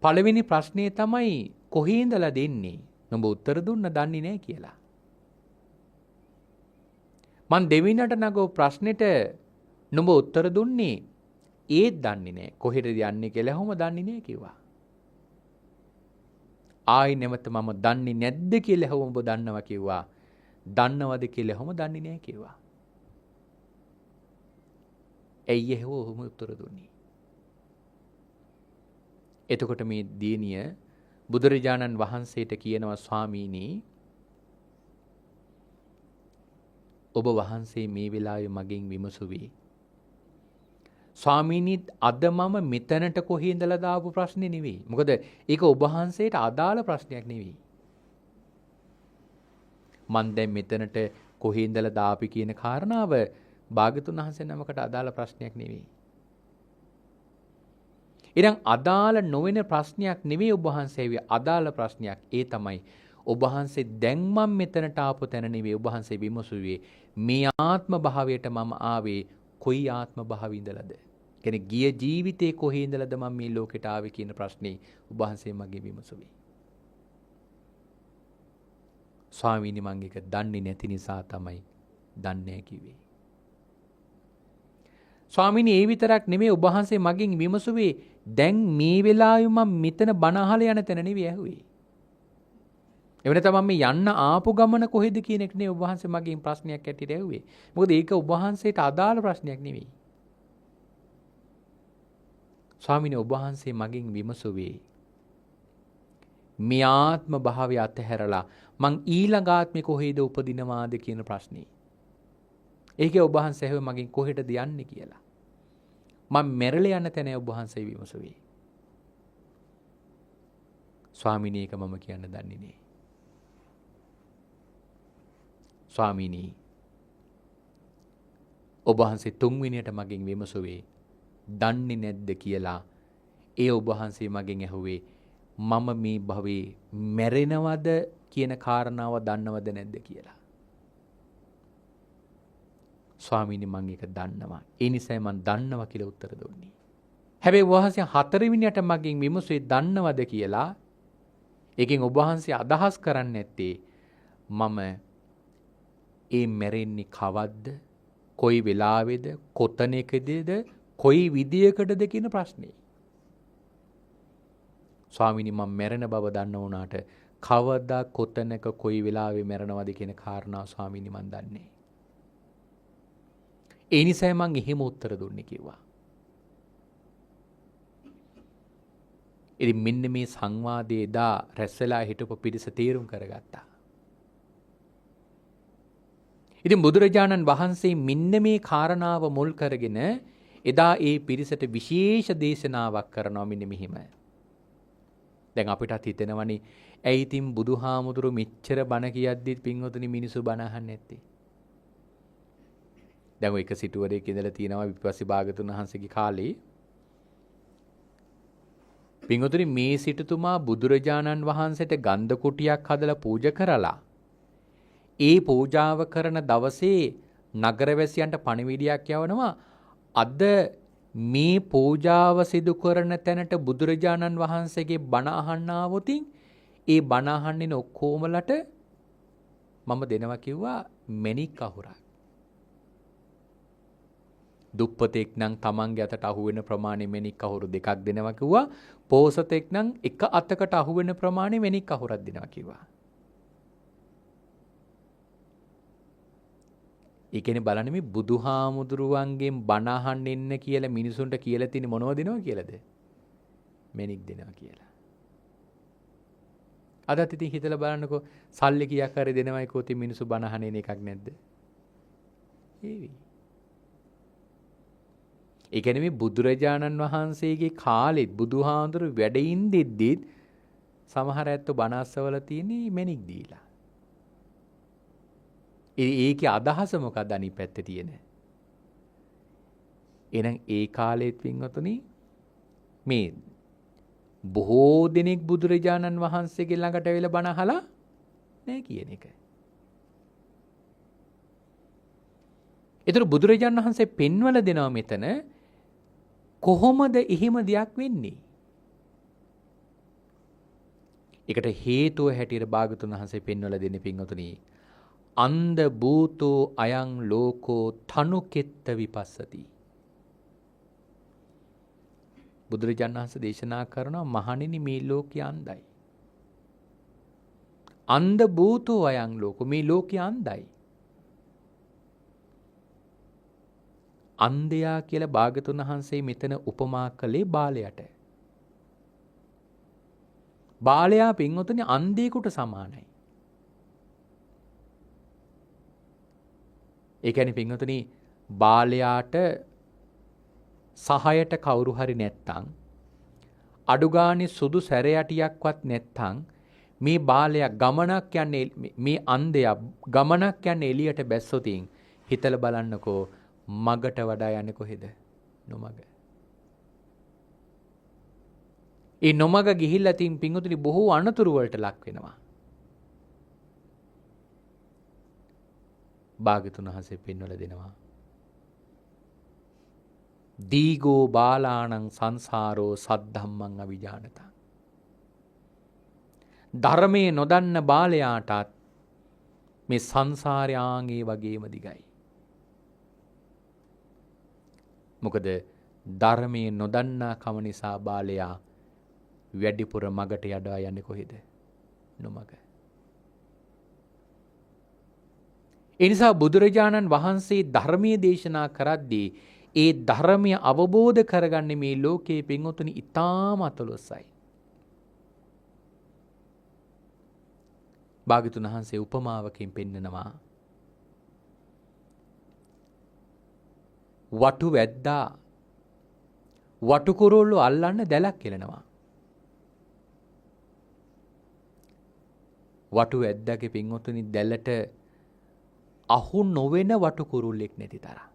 පළවෙනි ප්‍රශ්නේ තමයි කොහේ ඉඳලා දෙන්නේ? නුඹ උත්තර දුන්න දන්නේ නැහැ කියලා. මන් දෙවිනට නගෝ ප්‍රශ්නෙට නුඹ උත්තර දුන්නේ ඒත් දන්නේ නැහැ. කොහෙද යන්නේ කියලා හැම දන්නේ නැහැ කිව්වා. ආයි නැවත මම දන්නේ නැද්ද කියලා හැම ඔබ දන්නවා කිව්වා. දන්නවද කියලා හැම දන්නේ නැහැ කිව්වා. ඇයි එහෙම ඔහොම උත්තර දුන්නේ? එතකොට මේ දියණිය බුදුරජාණන් වහන්සේට කියනවා, ස්වාමීනි ඔබ වහන්සේ මේ වෙලාවේ මගෙන් විමසුවේ ස්වාමීනි අද මම මෙතනට කොහේ ඉඳලා දාපු ප්‍රශ්නේ නෙවෙයි. මොකද ඒක ඔබ වහන්සේට අදාළ ප්‍රශ්නයක් නෙවෙයි. මන් දැන් මෙතනට කොහේ ඉඳලා දාපි කියන කාරණාව භාග්‍යතුන් වහන්සේ නමකට අදාළ ප්‍රශ්නයක් නෙවෙයි. ඉතින් අදාළ නොවන ප්‍රශ්නයක් නෙවෙයි ඔබ වහන්සේගේ අදාළ ප්‍රශ්නයක්. ඒ තමයි ඔබ වහන්සේ දැන් මම මෙතනට ආපු තැන නෙවෙයි ඔබ වහන්සේ විමසුවේ මේ ආත්ම භාවයට මම ආවේ කොයි ආත්ම භාවයේ ඉඳලාද? කියන්නේ ගිය ජීවිතේ කොහේ ඉඳලාද මම මේ ලෝකෙට ආවේ කියන ප්‍රශ්නේ ඔබ වහන්සේ මගෙන් විමසුවේ. ස්වාමීනි මම ඒක දන්නේ නැති නිසා තමයි දන්නේ කිව්වේ. ස්වාමීනි ඒ විතරක් නෙමෙයි ඔබ වහන්සේ මගෙන් විමසුවේ දැන් මේ වෙලාවේ මම මෙතන බණ අහලා යන තැන නෙවෙයි ඇහුවේ. එවන තමයි මේ යන්න ආපු ගමන කොහෙද කියන එක නේ ඔබ වහන්සේ මගෙන් ප්‍රශ්නයක් ඇටියට ඇහුවේ. මොකද ඒක ඔබ වහන්සේට අදාළ ප්‍රශ්නයක් නෙවෙයි. ස්වාමීනි ඔබ වහන්සේ මගෙන් විමසුවේ මේ ආත්ම භාවය අතහැරලා මං ඊළඟ ආත්මේ කොහෙද උපදිනවාද කියන ප්‍රශ්නේ. ඒකේ ඔබ වහන්සේ ඇහුවේ මගෙන් කොහෙටද යන්නේ කියලා. මම මැරෙලා යන තැන ඔබ වහන්සේ විමසුවේ. ස්වාමීනි ඒක මම කියන්න දන්නේ නෑ. ස්වාමීනි ඔබ වහන්සේ තුන්වෙනියට මගෙන් විමසුවේ දන්නේ නැද්ද කියලා. ඒ ඔබ වහන්සේ මගෙන් ඇහුවේ මම මේ භවයේ මැරෙනවද කියන කාරණාව දන්නවද නැද්ද කියලා. ස්වාමීනි මම ඒක දන්නවා. ඒ නිසා මම දන්නවා කියලා උත්තර දුන්නේ. හැබැයි ඔබ වහන්සේ හතරවෙනියට මගෙන් විමසුවේ දන්නවද කියලා. ඒකෙන් ඔබ වහන්සේ අදහස් කරන්නේ නැත්තේ මම ඒ මැරෙන්නේ කවද්ද? කොයි වෙලාවේද? කොතනකදද? කොයි විදියකටද කියන ප්‍රශ්නේ. ස්වාමීනි මම මැරෙන බව දන්න වුණාට කවදා කොතනක කොයි වෙලාවෙ මැරෙනවද කියන කාරණාව ස්වාමීනි මම දන්නේ. ඒ නිසා මං එහෙම උත්තර දුන්නේ කිව්වා. ඉතින් මෙන්න මේ සංවාදයේ එදා රැස් වෙලා හිටපු පිරිස තීරුම් කරගත්තා. ඉතින් බුදුරජාණන් වහන්සේ මෙන්න මේ කාරණාව මුල් කරගෙන එදා ඒ පිරිසට විශේෂ දේශනාවක් කරනවා මෙන්න මෙහිම. දැන් අපිටත් හිතෙනවනේ ඇයි ඉතින් බුදුහාමුදුරු මෙච්චර බණ කියද්දිත් පින්වතුනි මිනිස්සු බණ අහන්නේ නැත්තේ? දැන් ඔය එක සිටුවරයෙක් ඉඳලා තියෙනවා විපස්සී භාගතුන් වහන්සේගේ කාලේ. පින්වතුනි මේ සිටුතුමා බුදුරජාණන් වහන්සේට ගන්ධ කුටියක් හදලා පූජා කරලා ඒ පූජාව කරන දවසේ නගරවැසියන්ට පණිවිඩයක් යවනවා අද මේ පූජාව සිදු කරන තැනට බුදුරජාණන් වහන්සේගේ බණ අහන්න ආවොතින් ඒ බණ අහන්නේ ඔක්කොමලට මම දෙනවා කිව්වා මණික් අහුරක්. දුප්පතෙක් නම් තමන්ගේ අතට අහු වෙන ප්‍රමාණය මණික් අහුරු දෙකක් දෙනවා කිව්වා. පෝසතෙක් නම් එක අතකට අහු වෙන ප්‍රමාණය මණික් අහුරක් දෙනවා කිව්වා. ඒ කියන්නේ බලන්න මේ බුදුහාමුදුරුවන්ගෙන් බණ අහන්න එන්න කියලා මිනිසුන්ට කියලා තියෙන්නේ මොනවද දෙනවා කියලාද? මණික් දෙනවා කියලා. අදත් ඉතින් හිතලා බලන්නකෝ සල්ලි කීයක් හරි දෙනවයි කොති මිනිස්සු බණ අහන්නේ එකක් නැද්ද? ඒවි. ඒ කියන්නේ මේ බුදුරජාණන් වහන්සේගේ කාලෙත් බුදුහාඳුරු වැඩ ඉඳිද්දිත් සමහර ඇත්තෝ බණ අස්සවල තියෙන්නේ මණික් දීලා. ඒකේ අදහස මොකක්ද අනිත් පැත්තේ තියෙන? එහෙනම් ඒ කාලෙත් පින්වතුනි මේ බොහෝ දෙනෙක් බුදුරජාණන් වහන්සේගේ ළඟට ඇවිල්ලා බණ අහලා නැහැ කියන එක. ඒතර බුදුරජාණන් වහන්සේ පෙන්වලා දෙනවා මෙතන කොහොමද එහෙම දෙයක් වෙන්නේ? ඒකට හේතුව හැටියට භාගතුන් වහන්සේ පෙන්වලා දෙන්නේ පින්වතුනි අන්ධ භූතෝ අයං ලෝකෝ තනුකෙත්ත විපස්සති. බුදුරජාණන් වහන්සේ දේශනා කරනවා මහණෙනි මේ ලෝකය අන්ධයි. අන්ධ භූතෝ අයං ලෝකෝ මේ ලෝකය අන්ධයි. අන්ධයා කියලා භාගතුන් වහන්සේ මෙතන උපමා කළේ බාලයට. බාලයා පින්වතුනි අන්ධයෙකුට සමානයි. ඒ කියන්නේ පින්වතුනි බාලයාට සහයට කවුරු හරි නැත්තම් අඩු ගානේ සුදු සැරයටියක්වත් නැත්තම් මේ බාලයා ගමනක් යන්නේ මේ අන්ධයා ගමනක් යන්නේ එළියට බැස්සොතින් හිතලා බලන්නකෝ මගට වඩා යන්නේ කොහෙද? නොමග. ඒ නොමග ගිහිල්ලා තින් පින්වතුනි බොහෝ අනතුරු වලට ලක් වෙනවා. භාග්‍යතුන් වහන්සේ පෙන්වලා දෙනවා දීගෝ බාලාණං සංසාරෝ සද්ධම්මං අවිජානතං. ධර්මයේ නොදන්න බාලයාටත් මේ සංසාරයාගේ වගේම දිගයි. මොකද ධර්මයේ නොදන්නා කම නිසා බාලයා වැඩිපුර මගට යඩා යන්නේ කොහෙද? නොමග. ඒ නිසා බුදුරජාණන් වහන්සේ ධර්මයේ දේශනා කරද්දී ඒ ධර්මය අවබෝධ කරගන්නේ මේ ලෝකයේ පින්වතුනි ඊටාම අතලොස්සයි. භාග්‍යතුන් වහන්සේ උපමාවකින් පෙන්නනවා වටු වැද්දා වටු කුරුල්ලෝ අල්ලන්න දැලක් කෙලනවා. වටු වැද්දාගේ පින්වතුනි දැලට අහු නොවන වටු කුරුල්ලෙක් නැති තරම්.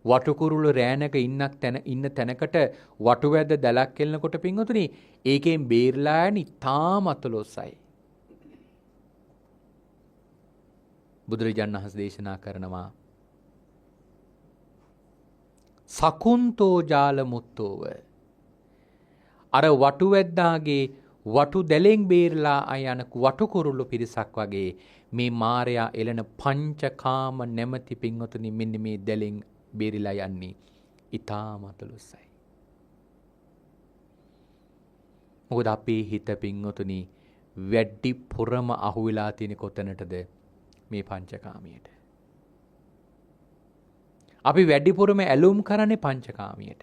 වටු කුරුල්ල රෑනක ඉන්න තැනකට වටු වැද්ද දැලක් කෙලනකොට පින්වතුනි ඒකෙන් බේරලා යන්නේ තාම අතලොස්සයි. බුදුරජාණන් වහන්සේ දේශනා කරනවා සකුන්තෝ ජාල මුත්තෝව අර වටු වැද්දාගේ වටු දැලෙන් බේරලා අයන වටු කුරුල්ලු පිරිසක් වගේ මේ මාරයා එළන පංචකාම නැමැති පින්වතුනි මෙන්න මේ දැලෙන් බේරිලා යන්නේ ඊටාම අතලොස්සයි. මොකද අපේ හිත පින්වතුනි වැඩි පුරම අහුවෙලා තියෙන කොතැනටද? මේ පංචකාමයට. අපි වැඩිපුරම ඇලුම් කරන්නේ පංචකාමියට.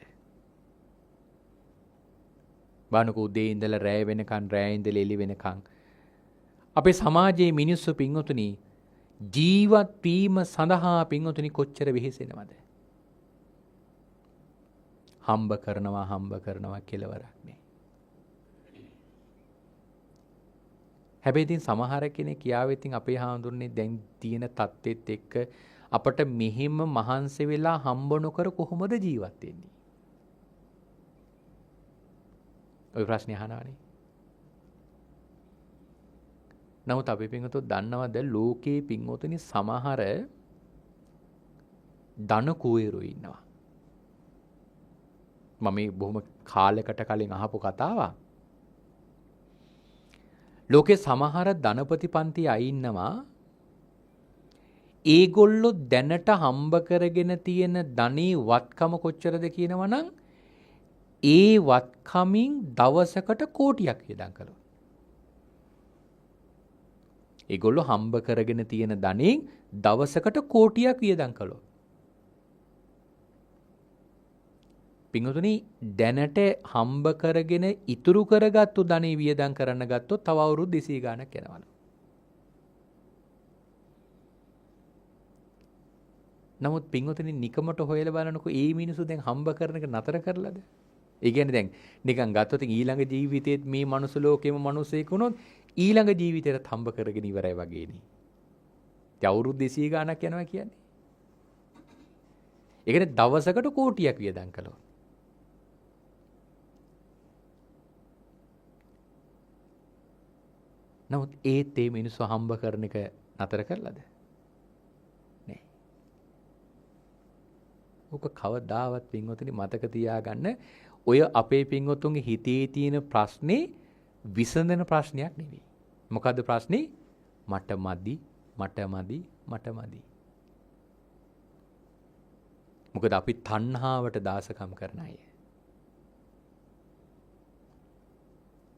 බානක උදේ ඉඳලා රැය වෙනකන් රැය ඉඳලා එළි වෙනකන් අපේ සමාජයේ මිනිස්සු පින්වතුනි ජීවත් වීම සඳහා පින්වතුනි කොච්චර වෙහෙසෙනවද? හම්බ කරනවා කෙලවරක් නෑ. හැබැයි ඉතින් සමහර කෙනෙක් කියාවේ ඉතින් අපේ හාමුදුරනේ දැන් තියෙන තත්ත්වෙත් එක්ක අපට මෙහිම මහන්සි වෙලා හම්බ නොකර කොහොමද ජීවත් වෙන්නේ? ඔය ප්‍රශ්නේ අහනවානේ. නමුත් අපි පින්වතුන් දන්නවද ලෝකේ පින්වතුනි සමහර ධන කුවේරු ඉන්නවා. මම මේ බොහොම කාලයකට කලින් අහපු කතාවක්. ලෝකේ සමහර ධනපති පන්ති අය ඉන්නවා. ඒගොල්ලෝ දැනට හම්බ කරගෙන තියෙන ධනේ වත්කම කොච්චරද කියනවනම් ඒ වත්කමින් දවසකට කෝටියක් වියදම් කළොත්. ඒගොල්ලෝ හම්බ කරගෙන තියෙන ධනෙන් දවසකට කෝටියක් වියදම් කළොත්. පින්වතුනි දැනට හම්බ කරගෙන ඉතුරු කරගත්තු ධනෙ වියදම් කරන්න ගත්තොත් තව අවුරුදු 200 ගාණක් යනවලු. නමුත් පින්වතුනි නිකමට හොයලා බලනකො ඒ මිනිස්සු දැන් හම්බ කරන එක නතර කරලාද? ඒ කියන්නේ දැන් නිකන් ගත්තොත් ඊළඟ ජීවිතේත් මේ මනුස්ස ලෝකෙම මිනිසෙක් වුණොත් ඊළඟ ජීවිතේට හම්බ කරගෙන ඉවරයි වගේනේ. ඒ අවුරුදු 200 ගාණක් යනවා කියන්නේ. ඒ කියන්නේ දවසකට කෝටියක් වියදම් කළොත්. නමුත් ඒත් මේ මිනිස්සු හම්බ කරන එක නතර කරලාද? නෑ. ඔක කවදාවත් පින්වතුනි මතක තියාගන්න ඔය අපේ පින්වතුන්ගේ හිතේ තියෙන ප්‍රශ්නේ විසඳන ප්‍රශ්නයක් නෙවෙයි. මොකද්ද ප්‍රශ්නේ? මට මදි. මොකද අපි තණ්හාවට දාසකම් කරන අය.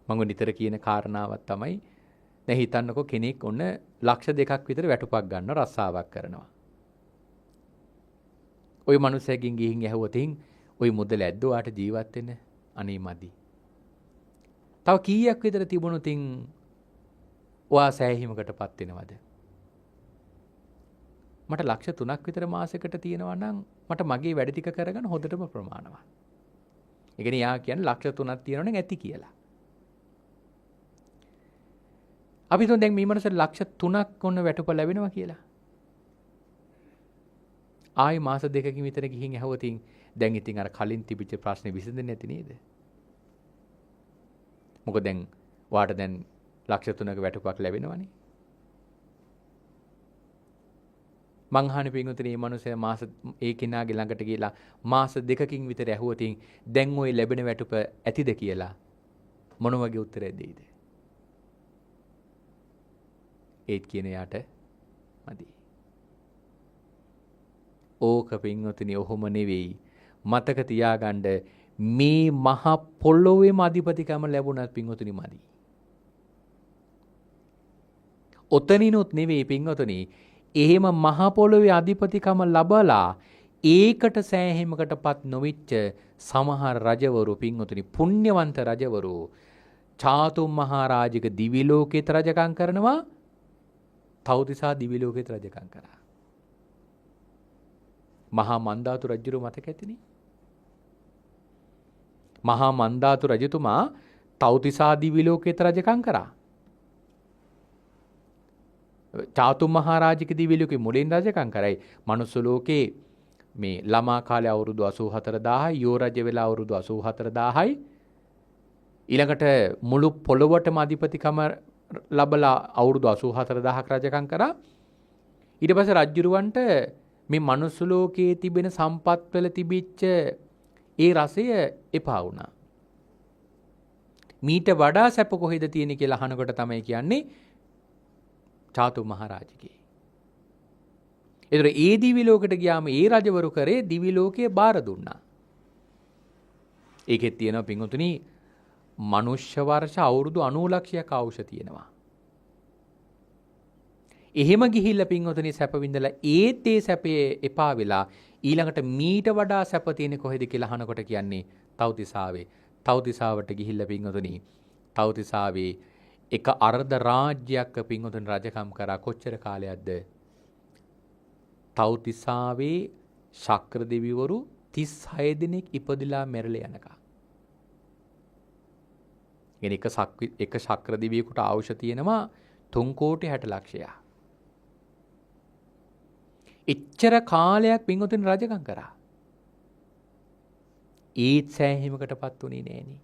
මම නිතර කියන කාරණාවක් තමයි දැන් හිතන්නකෝ කෙනෙක් ඔන්න ලක්ෂ 2ක් විතර වැටුපක් ගන්නවා රස්සාවක් කරනවා. ওই මනුස්සයෙක්ගෙන් ගිහින් ඇහුවොතින් ওই මුදල ඇද්ද ඔයාට ජීවත් වෙන්න? අනේ මදි. තව කීයක් විතර තිබුණොතින් ඔයා සෑහීමකටපත් වෙනවද? මට ලක්ෂ 3ක් විතර මාසෙකට තියෙනවා නම් මට මගේ වැඩ ටික කරගන්න හොඳටම ප්‍රමාණවත්. ඒ කියන්නේ යා කියන්නේ ලක්ෂ 3ක් තියෙනවා නම් ඇති කියලා. අපි හිතමු දැන් මේ මනසට ලක්ෂ 3ක් ඔන්න වැටුප ලැබෙනවා කියලා. ආයි මාස 2කින් විතර ගිහින් ඇහුවොතින් දැන් ඉතින් අර කලින් තිබිච්ච ප්‍රශ්නේ විසඳෙන්නේ නැති නේද? මොකද දැන් ඔයාට දැන් ලක්ෂ 3ක වැටුපක් ලැබෙනවනේ. මං අහන්නේ පින්වතුනි මේ මනුස්සයා මාස ඒ කෙනාගේ ළඟට ගිහලා මාස 2කින් විතර ඇහුවොතින් දැන් ওই ලැබෙන වැටුප ඇතිද කියලා මොන වගේ උත්තරයක් දෙයිද? ඒත් කියන යාට මදි. ඕක පින්වතුනි ඔහොම නෙවෙයි. මතක තියාගන්න මේ මහ පොළොවේම අධිපතිකම ලැබුණත් පින්වතුනි මදි. ඔතනිනුත් නෙවෙයි පින්වතුනි. එහෙම මහ පොළොවේ අධිපතිකම ලබලා ඒකට සෑහීමකටපත් නොවිච්ච සමහර රජවරු පින්වතුනි පුණ්‍යවන්ත රජවරු චාතුම් මහරජික දිවි ලෝකේත රජකම් කරනවා. තවුතිසා දිවි ලෝකේත රජකම් කරා. මහා මන්දාතු රජුරු මතක ඇතිනේ. මහා මන්දාතු රජතුමා තවුතිසා දිවි ලෝකේත රජකම් කරා. චාතුම් මහරජික දිවි ලෝකේ මුලින් රජකම් කරයි. මනුස්ස ලෝකේ මේ ළමා කාලේ අවුරුදු 84000යි, යෝ රජ වෙලා අවුරුදු 84000යි. ඊළඟට මුළු පොළොවටම අධිපතිකම ලැබලා අවුරුදු 84000ක් රජකම් කරා. ඊට පස්සේ රජුරවන්ට මේ මනුස්ස ලෝකයේ තිබෙන සම්පත් වල තිබිච්ච ඒ රසය එපා වුණා. මීට වඩා සැප කොහෙද තියෙන්නේ කියලා අහනකොට තමයි කියන්නේ චාතුම් මහරජගේ. ඒතර ඒ දිවි ලෝකෙට ගියාම ඒ රජවරු කරේ දිවි ලෝකයේ බාර දුන්නා. ඒකෙත් තියෙනවා පින්වතුනි මනුෂ්‍ය වර්ෂ අවුරුදු 90 ලක්ෂයක් අවශ්‍ය තියෙනවා. එහෙම ගිහිල්ලා පින්වතුනි සැප විඳලා ඒත් ඒ සැපේ එපා වෙලා ඊළඟට මීට වඩා සැප තියෙන්නේ කොහෙද කියලා අහනකොට කියන්නේ තව්තිසාවේ. තව්තිසාවට ගිහිල්ලා පින්වතුනි තව්තිසාවේ එක අර්ධ රාජ්‍යයක් පින්වතුනි රජකම් කරා කොච්චර කාලයක්ද? තව්තිසාවේ ශක්‍ර දෙවිවරු 36 දෙනෙක් ඉපදිලා මැරලා යනකම්. එක ශක්‍ර දෙවියෙකුට අවශ්‍ය තියෙනවා 3 කෝටි 60 ලක්ෂයක්. එච්චර කාලයක් පින්වතුනි රජකම් කරා. ඒත් සෑහීමකටපත් උනේ නෑනේ.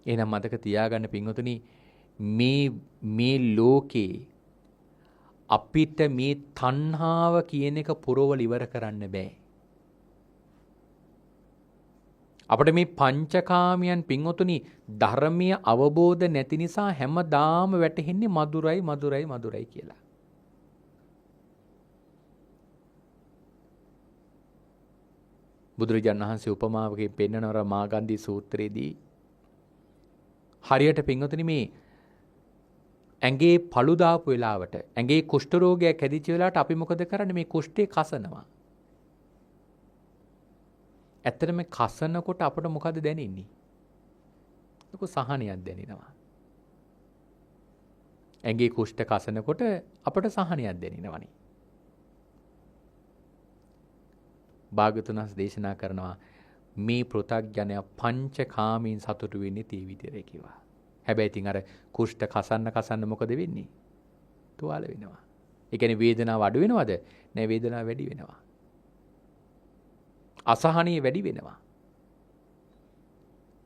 එහෙනම් මතක තියාගන්න පින්වතුනි මේ ලෝකේ අපිට මේ තණ්හාව කියන එක පුරවල ඉවර කරන්න බෑ. අපිට මේ පංචකාමයන් පින්වතුනි ධර්මීය අවබෝධ නැති නිසා හැමදාම වැටෙන්නේ මధుරයි කියලා. බුදුරජාණන් වහන්සේ උපමාවකින් පෙන්නනවා මාගන්ධි සූත්‍රයේදී හරියට පින්වතුනි මේ ඇඟේ පළු දාපු වෙලාවට ඇඟේ කුෂ්ඨ රෝගයක් හැදිච්ච වෙලාවට අපි මොකද කරන්නේ? මේ කුෂ්ඨේ කසනවා. ඇත්තටම මේ කසනකොට අපට මොකද දැනෙන්නේ? ලොකු සහනයක් දැනෙනවා. ඇඟේ කුෂ්ඨ කසනකොට අපට සහනයක් දැනෙනවනේ. භාග්‍යවතුන් වහන්සේ දේශනා කරනවා මේ පෘථග්ජනයා පංචකාමීන් සතුටු වෙන්නේ තී විදිහට කිව්වා. හැබැයි ඉතින් අර කුෂ්ඨ කසන්න මොකද වෙන්නේ? තුවාල වෙනවා. ඒ කියන්නේ වේදනාව අඩු වෙනවද? නෑ වේදනාව වැඩි වෙනවා. අසහනිය වැඩි වෙනවා.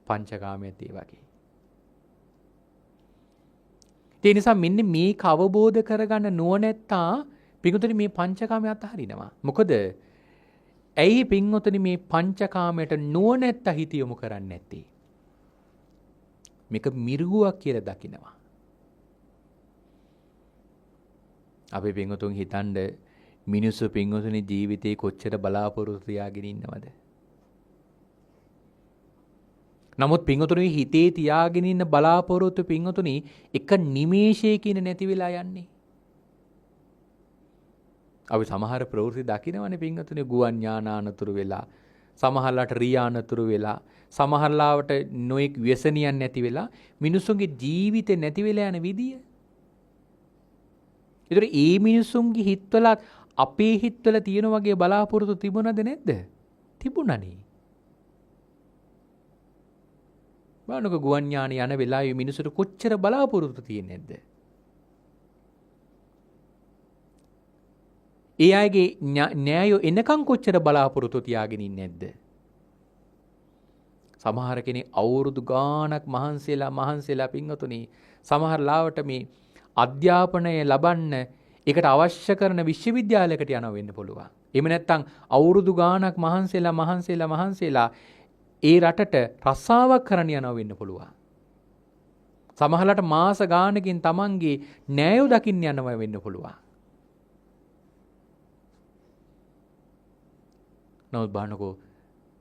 පංචකාමයේත් ඒ වගේ. ඒ නිසා මෙන්න මේක අවබෝධ කරගන්න නුවණැත්තා පිටුතුනි මේ පංචකාමයේ අතහරිනවා. මොකද ඇයි පින්වතුනි මේ පංචකාමයට නුවණැත්තා හිත යොමු කරන්නේ නැත්තේ? මේක මිරිගුවක් කියලා දකිනවා. අපි පින්වතුන් හිතනද මිනිස්සු පින්වතුනි ජීවිතේ කොච්චර බලාපොරොත්තු තියාගෙන ඉන්නවද? නමුත් පින්වතුනි හිතේ තියාගෙන ඉන්න බලාපොරොත්තු පින්වතුනි එක නිමේෂයකින් නැති වෙලා යන්නේ. අපි සමහර ප්‍රවෘත්ති දකිනවනේ පින්වතුනි ගුවන් යාන අනතුරු වෙලා සමහරලාට රියානතුරු වෙලා සමහරලාවට නොඑක් ව්‍යසනියන් නැති වෙලා මිනිසුන්ගේ ජීවිතේ නැති වෙලා යන විදිය. ඒතර ඒ මිනිසුන්ගේ හිතවල අපේ හිතවල තියෙන වගේ බලාපොරොත්තු තිබුණද නැද්ද? තිබුණනේ. බලන්නකො ගුවන් යාන යන වෙලාවේ මිනිසුන්ට කොච්චර බලාපොරොත්තු තියෙන්නේ නැද්ද? ඒ අයගේ න්‍යායෝ එනකන් කොච්චර බලාපොරොත්තු තියාගෙන ඉන්නේ නැද්ද? සමහර කෙනෙක් අවුරුදු ගාණක් මහන්සියලා පින්වතුනි සමහර ලාවට මේ අධ්‍යාපනය ලබන්න ඒකට අවශ්‍ය කරන විශ්වවිද්‍යාලයකට යනවා වෙන්න පුළුවන්. එහෙම නැත්නම් අවුරුදු ගාණක් මහන්සියලා ඒ රටට රස්සාවක් කරන්න යනවා වෙන්න පුළුවන්. සමහරලාට මාස ගාණකින් Tamanගේ න්‍යායෝ දකින්න යනවා වෙන්න පුළුවන්. නමුත් බලන්නකෝ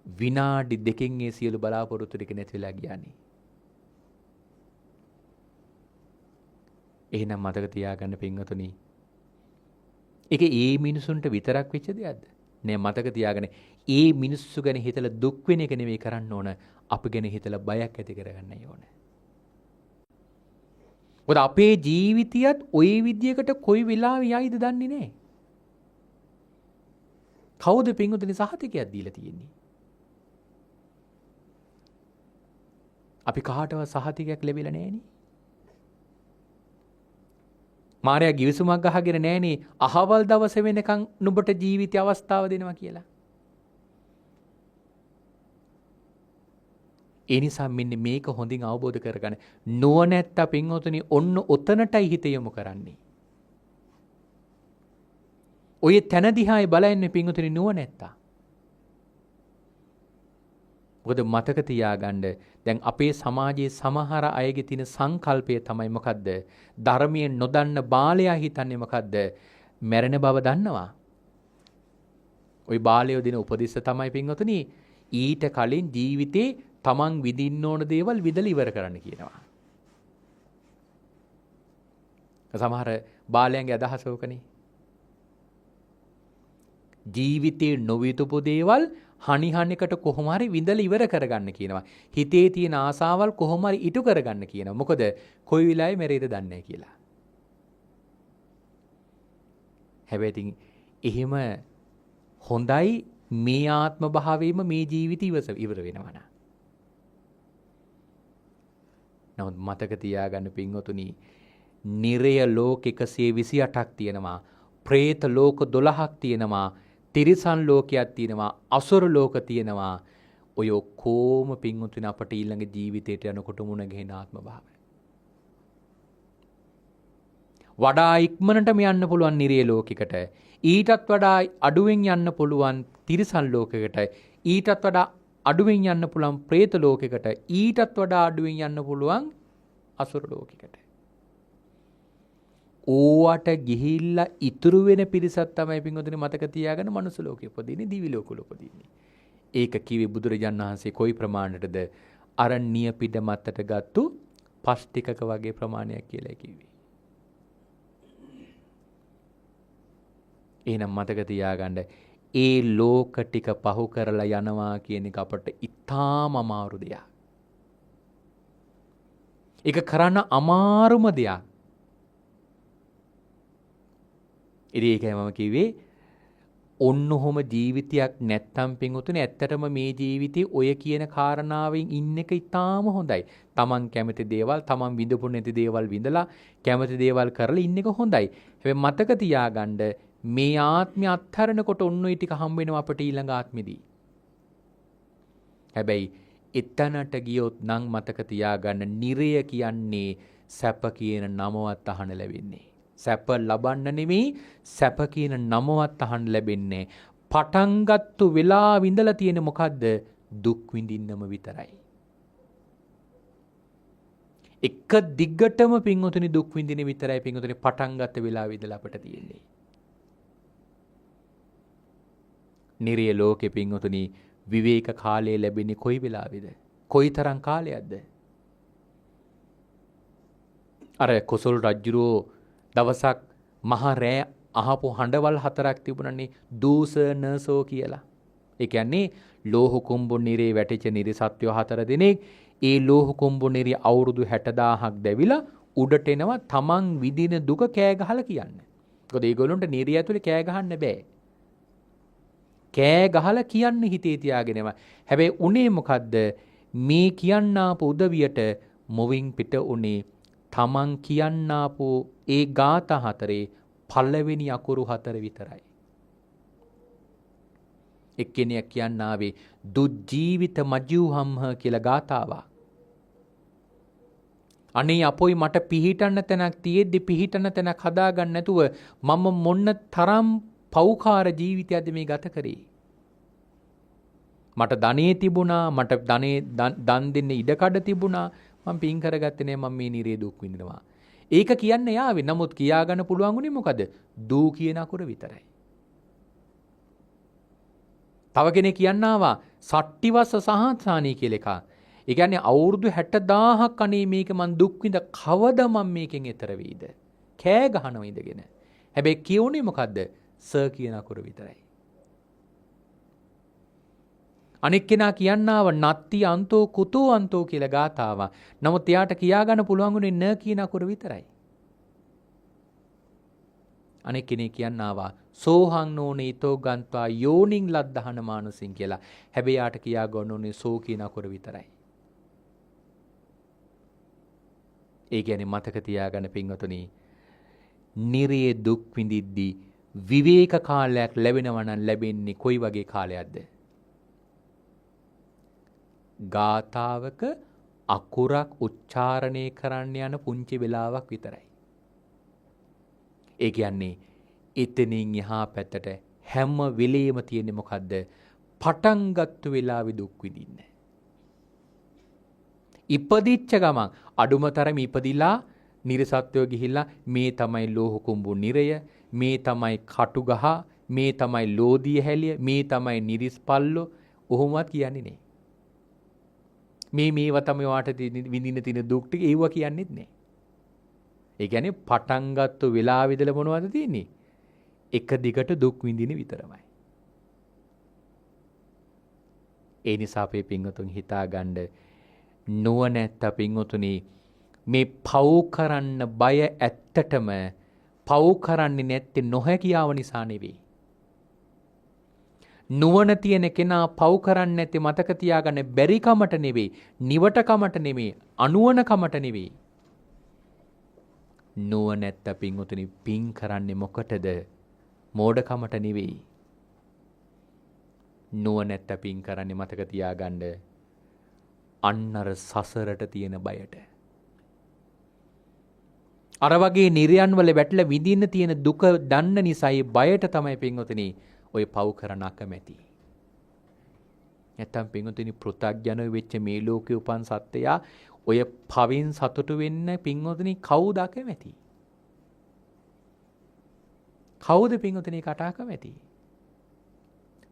විනාඩි 2කින් ඒ සියලු බලාපොරොත්තු ටික නැති වෙලා ගියානේ. එහෙනම් මතක තියාගන්න පින්වතුනි. ඒක ඒ මිනිසුන්ට විතරක් වෙච්ච දෙයක්ද? නෑ මතක තියාගන්න. ඒ මිනිස්සු ගැන හිතලා දුක් වෙන එක නෙවෙයි කරන්න ඕන. අපි ගැන හිතලා බයක් ඇති කරගන්නයි ඕන. මොකද අපේ ජීවිතයත් ওই විදියකට කොයි වෙලාවෙ යයිද දන්නේ නෑ. කවුද පින්වතුනි සහතිකයක් දීලා තියෙන්නේ? අපි කාටවත් සහතිකයක් ලැබිලා නෑනේ. මාර්යා ගිවිසුමක් ගහගෙන නෑනේ අහවල් දවසේ වෙනකන් නුඹට ජීවිතය අවස්ථාව දෙනවා කියලා. ඒ නිසා මෙන්න මේක හොඳින් අවබෝධ කරගන්න. නුවණැත්තා පින්වතුනි ඔන්න ඔතනටයි හිත යොමු කරන්නේ. ඔය තැන දිහායි බලන්නේ පින්වතුනි නුවණැත්තා. මොකද මතක තියාගන්න දැන් අපේ සමාජයේ සමහර අයගේ තියෙන සංකල්පය තමයි මොකද්ද? ධර්මයේ නොදන්න බාලයා හිතන්නේ මොකද්ද? මැරෙන බව දන්නවා. ওই බාලයෝ දෙන උපදෙස් තමයි පින්වතුනි ඊට කලින් ජීවිතේ තමන් විඳින්න ඕන දේවල් විදලා ඉවර කරන්න කියනවා. සමහර බාලයන්ගේ අදහස ඕකනේ. ජීවිතේ නොවිතුපු දේවල් හනිහනිකට කොහොම හරි විඳලා ඉවර කරගන්න කියනවා. හිතේ තියෙන ආසාවල් කොහොම හරි ඉටු කරගන්න කියනවා. මොකද කොයි වෙලාවෙ මැරෙයිද දන්නේ නැහැ කියලා. හැබැයි ඉතින් එහෙම හොඳයි මේ ආත්ම භාවයේම මේ ජීවිතය ඉවර වෙනවා නා. නමුත් මතක තියාගන්න පින්වතුනි, නිරය ලෝක 128ක් තියෙනවා. പ്രേත ලෝක 12ක් තියෙනවා. තිරිසන් ලෝකයක් තියෙනවා. අසුර ලෝක තියෙනවා. ඔය ඔක්කොම පින්වතුනි අපට ඊළඟ ජීවිතයට යනකොට මුණ ගැහෙන ආත්ම භාවය. වඩා ඉක්මනටම යන්න පුළුවන් නිරය ලෝකයකට. ඊටත් වඩා අඩුවෙන් යන්න පුළුවන් තිරිසන් ලෝකයකට. ඊටත් වඩා අඩුවෙන් යන්න පුළුවන් പ്രേත ලෝකයකට. ඊටත් වඩා අඩුවෙන් යන්න පුළුවන් අසුර ලෝකයකට. ඕවට ගිහිල්ලා ඉතුරු වෙන පිරිසක් තමයි පින්වතුනි මතක තියාගන්න මනුස්ස ලෝකෙ උපදින්නේ, දිවි ලෝකවල උපදින්නේ. ඒක කිව්වේ බුදුරජාණන් වහන්සේ කොයි ප්‍රමාණයටද? අරණ්‍ය පිට මතට ගත්තු පස් ටිකක වගේ ප්‍රමාණයක් කියලා කිව්වේ. එහෙනම් මතක තියාගන්න ඒ ලෝක ටික පහු කරලා යනවා කියන එක අපට ඉතාම අමාරු දෙයක්. ඒක කරන්න අමාරුම දෙයක්. ඉතින් ඒකයි මම කිව්වේ ඔන්න ඔහොම ජීවිතයක් නැත්තම් පින්වතුනි ඇත්තටම මේ ජීවිතේ ඔය කියන කාරණාවෙන් ඉන්න එක ඉතාම හොඳයි. Taman කැමති දේවල්, Taman විඳපු නැති දේවල් විඳලා කැමති දේවල් කරලා ඉන්න එක හොඳයි. හැබැයි මතක තියාගන්න මේ ආත්මය අත්හරිනකොට ඔන්න ඔය ටික හම්බ වෙනවා අපට ඊළඟ ආත්මෙදී. හැබැයි එතනට ගියොත් නම් මතක තියාගන්න නිරය කියන්නේ සැප කියන නමවත් අහන්න ලැබෙන්නේ. සැප ලබන්න නෙමෙයි සැප කියන නමවත් අහන්න ලැබෙන්නේ. පටන් ගත්තු වෙලාව ඉඳලා තියෙන මොකද්ද? දුක් විඳින්නම විතරයි. එක දිග්ගටම පින්වතුනි දුක් විඳින විතරයි පින්වතුනි පටන් ගත්ත වෙලාව ඉඳලා අපට තියෙන්නේ. නිරය ලෝකෙ පින්වතුනි විවේක කාලය ලැබෙන්නේ කොයි වෙලාවේද? කොයිතරම් කාලයක්ද? අර කොසල් රජුරෝ දවසක් මහා රෑ අහපු හඬවල් 4ක් තිබුණනේ දූස නසෝ කියලා. ඒ කියන්නේ ලෝහ කුඹු නිරේ වැටිච්ච නිරිසත්වය 4 දිනක් ඒ ලෝහ කුඹු නිරේ අවුරුදු 60000ක් දැවිලා උඩට එනවා තමන් විඳින දුක කෑ ගහලා කියන්න. මොකද ඒගොල්ලන්ට නිරය ඇතුලේ කෑ ගහන්න බෑ. කෑ ගහලා කියන්න හිතේ තියාගෙනම. හැබැයි උනේ මොකද්ද? මේ කියන්නාපු උදවියට මොවින් පිට උනේ තමන් කියන්නාපු ඒ ගාථා 4 පළවෙනි අකුරු 4 විතරයි. එක්කෙනෙක් කියන්නාවේ දුජීවිත මජුහම්හ කියලා ගාථාවක්. අනේ අපොයි මට පිහිටන්න තැනක් තියෙද්දි පිහිටන්න තැනක් හදාගන්න නැතුව මම මොන්න තරම් පෞකාර ජීවිතයක්ද මේ ගත කරේ. මට ධනෙ තිබුණා, මට දන් දෙන්න ඉඩකඩ තිබුණා, මම පින් කරගත්තේ නෑ, මම මේ නිරේ දුක් විඳිනවා. ඒක කියන්න යාවේ. නමුත් කියාගන්න පුළුවන් උනේ මොකද? දූ කියන අකුර විතරයි. තව කෙනෙක් කියන්නවා සට්ටිවස්ස සහස්‍රාණී කියලා එකක්. ඒ කියන්නේ අවුරුදු 60000ක් අනේ මේක මං දුක් විඳ කවද මම මේකෙන් එතර වෙයිද? කෑ ගහනවා ඉඳගෙන. හැබැයි කියුනේ මොකද්ද? ස කියන අකුර විතරයි. අනෙක් කෙනා කියන්නාව නත්ති අන්තෝ කුතෝ අන්තෝ කියලා ගාතාවක්. නමුත් එයාට කියාගන්න පුළුවන් උනේ න කියන අකුර විතරයි. අනෙක් කෙනෙක් කියන්නාවා සෝහං නෝනීතෝ ගන්්වා යෝනින් ලද්දහන මානුසින් කියලා. හැබැයි යාට කියා ගන්න ඕනේ සෝ කියන අකුර විතරයි. ඒ කියන්නේ මතක තියාගන්න පින්වතුනි, නිරේ දුක් විඳිද්දී විවේක කාලයක් ලැබෙනවා නම් ලැබෙන්නේ කොයි වගේ කාලයක්ද? ගාථාවක අකුරක් උච්චාරණය කරන්න යන පුංචි වෙලාවක් විතරයි. ඒ කියන්නේ එතනින් එහා පැත්තට හැම වෙලේම තියෙන්නේ මොකද්ද? පටන් ගත්ත වෙලාවේ දුක් විඳින්න. ඉපදිච්ච ගමන් අඩුමතරම ඉපදිලා නිර්සත්වය ගිහිල්ලා මේ තමයි ලෝහ කුඹු නිරය, මේ තමයි කටුගහ, මේ තමයි ලෝදිය හැලිය, මේ තමයි නිරිස්පල්ලෝ, ඔහොමවත් කියන්නේ නේ. මේවා තමයි වාට විඳින්න තියෙන දුක් ටික ඒව කියන්නේත් නෑ. ඒ කියන්නේ පටන් ගත්ත වෙලාවෙ ඉඳලා මොනවද තියෙන්නේ? එක දිගට දුක් විඳින විතරමයි. ඒ නිසා අපේ පින්වතුන් හිතාගන්න නුවණැත්ත පින්වතුනි මේ පව් කරන්න බය ඇත්තටම පව් කරන්නේ නැත්තේ නොහැකියාව නිසා නෙවෙයි. නුවණ තියෙන කෙනා පව් කරන්නේ නැත්තේ මතක තියාගන්න බැරි කමට නෙවෙයි, නිවට කමට නෙවෙයි, අනුවණ කමට නෙවෙයි. නුවණැත්ත පින්වතුනි පින් කරන්නේ මොකටද? මෝඩකමට නෙවෙයි. නුවණැත්ත පින් කරන්නේ මතක තියාගන්න අන්නර සසරට තියෙන බයට. අර වගේ නිර්යන් වල වැටලා විඳින්න තියෙන දුක දන්න නිසායි බයට තමයි පින්වතුනි ඔය පව් කරන අකමැති. නැත්තම් පින්වතුනි පෘථග්ජන වෙච්ච මේ ලෝකේ උපන් සත්වයා ඔය පවින් සතුටු වෙන්න පින්වතුනි කවුද අකමැති? කවුද පින්වතුනි කට අකමැති?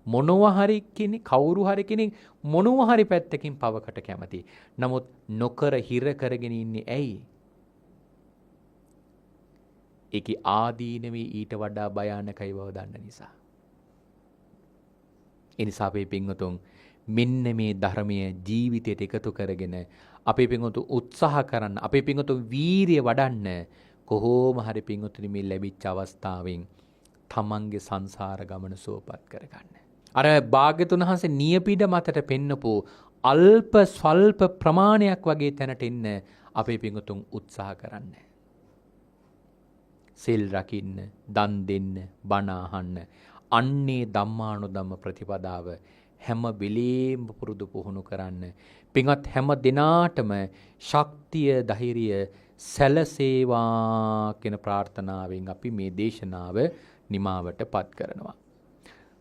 මොනවා හරි කෙනෙක් කවුරු හරි කෙනෙක් මොනවා හරි පැත්තකින් පවකට කැමති. නමුත් නොකර හිර කරගෙන ඉන්නේ ඇයි? ඒකේ ආදීනවේ ඊට වඩා භයානකයි බව දන්න නිසා. ඒ නිසා අපේ පින්වතුන් මෙන්න මේ ධර්මයේ ජීවිතයට එකතු කරගෙන අපේ පින්වතුන් උත්සාහ කරන්න, අපේ පින්වතුන් වීරිය වඩන්න කොහොම හරි පින්වතුනි මේ ලැබිච්ච අවස්ථාවෙන් තමන්ගේ සංසාර ගමන සුවපත් කරගන්න. අර භාග්‍යතුන් වහන්සේ නියපිඩ මතට පෙන්නපු අල්ප ස්වල්ප ප්‍රමාණයක් වගේ තැනට එන්න අපේ පින්වතුන් උත්සාහ කරන්න. සිල් රකින්න, දන් දෙන්න, බණ අහන්න. අන්නේ ධම්මානුධම්ම ප්‍රතිපදාව හැම වෙලේම පුරුදු පුහුණු කරන්න. පින්වත් හැම දිනාටම ශක්තිය, ධෛර්යය සැලසේවා කියන ප්‍රාර්ථනාවෙන් අපි මේ දේශනාව නිමාවටපත් කරනවා.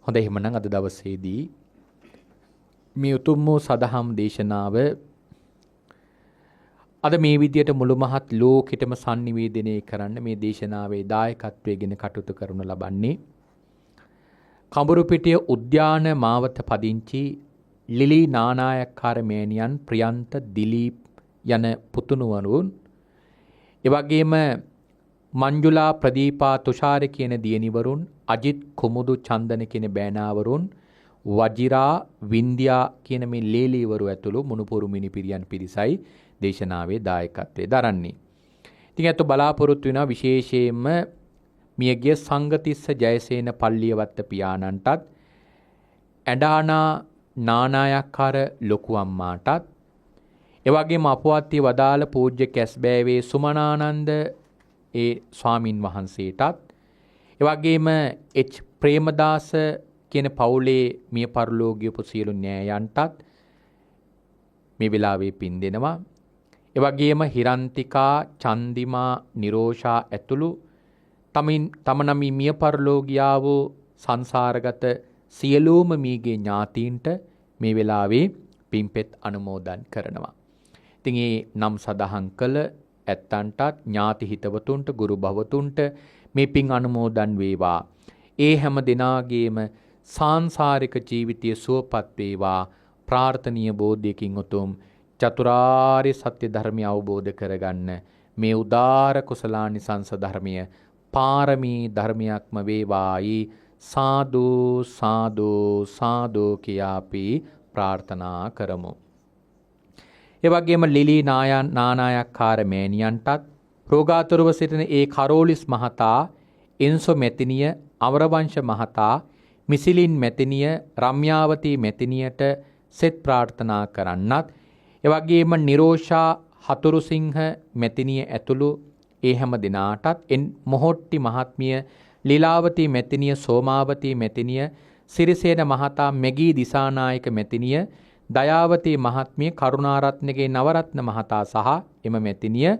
හොඳයි, එහෙමනම් අද දවසේදී මේ උතුම් වූ සදහම් දේශනාව අද මේ විදියට මුළු මහත් ලෝකෙටම sannivedanaya කරන්න මේ දේශනාවේ දායකත්වයෙන් කටයුතු කරනු ලබන්නේ කඹුරුපිටිය උද්‍යාන මාවත පදිංචි ලිලි නානායක්කාර මෑණියන්, ප්‍රියන්ත, දිලීප් යන පුතුණුවරුන්, එවැගේම මංජුලා, ප්‍රදීපා, තුෂාර කියන දියණිවරුන්, අජිත්, කුමුදු, චන්දන කියන බෑනාවරුන්, වජිරා, වින්ද්‍යා කියන මේ ලේලීවරු ඇතුළු මුණුපුරු මිනිපිරියන් පිරිසයි දේශනාවේ දායකත්වයේ දරන්නේ. ඉතින් අත බලාපොරොත්තු වෙනවා විශේෂයෙන්ම මියගිය සංගතිස්ස ජයසේන පල්ලියවත්ත පියාණන්ටත්, ඇඩානා නානායක්කාර ලොකු අම්මාටත්, එවැගේම අපවත්ටි වදාළ පූජ්‍ය කැස්බෑවේ සුමනානන්ද ඒ ස්වාමින් වහන්සේටත්, එවැගේම එච් ප්‍රේමදාස කියන පවුලේ මිය පරලෝකීය සියලු න්‍යායයන්ටත් මේ වෙලාවේ පින් දෙනවා. එවැගේම හිරන්තිකා, චන්දිමා, නිරෝෂා ඇතුළු තම නමි මිය පරලෝකියා වූ සංසාරගත සියලුම මීගේ ඥාතීන්ට මේ වෙලාවේ පින්පෙත් අනුමෝදන් කරනවා. ඉතින් ඒ නම් සදහන් කළ ඇත්තන්ටත්, ඥාති හිතවතුන්ට, ගුරු භවතුන්ට මේ පින් අනුමෝදන් වේවා. ඒ හැම දිනාගේම සාංශාරික ජීවිතය සුවපත් වේවා. ප්‍රාර්ථනීය බෝධියකින් උතුම් චතුරාර්ය සත්‍ය ධර්මය අවබෝධ කරගන්න මේ උදාර කුසලානිසංස ධර්මය පාරමී ධර්මයක්ම වේවායි සාදු සාදු සාදු කියා අපි ප්‍රාර්ථනා කරමු. එවැගේම ලිලි නානායක්කාර මෑණියන්ටත්, රෝගාතුරව සිටින ඒ කරෝලිස් මහතා, එන්සෝ මෙතිනිය, අවරවංශ මහතා, මිසිලින් මෙතිනිය, රම්‍යාවතී මෙතිනියට සෙත් ප්‍රාර්ථනා කරන්නත්, එවැගේම නිරෝෂා හතුරුසිංහ මෙතිනිය ඇතුළු ඒ හැම දිනාටත්, මොහොට්ටි මහත්මිය, ලීලාවතී මෙතිනිය, සෝමාවතී මෙතිනිය, සිරිසේන මහතා, මෙගී දිසානායක මෙතිනිය, දයාවතී මහත්මිය, කරුණාරත්නගේ නවරත්න මහතා සහ එම මෙතිනිය,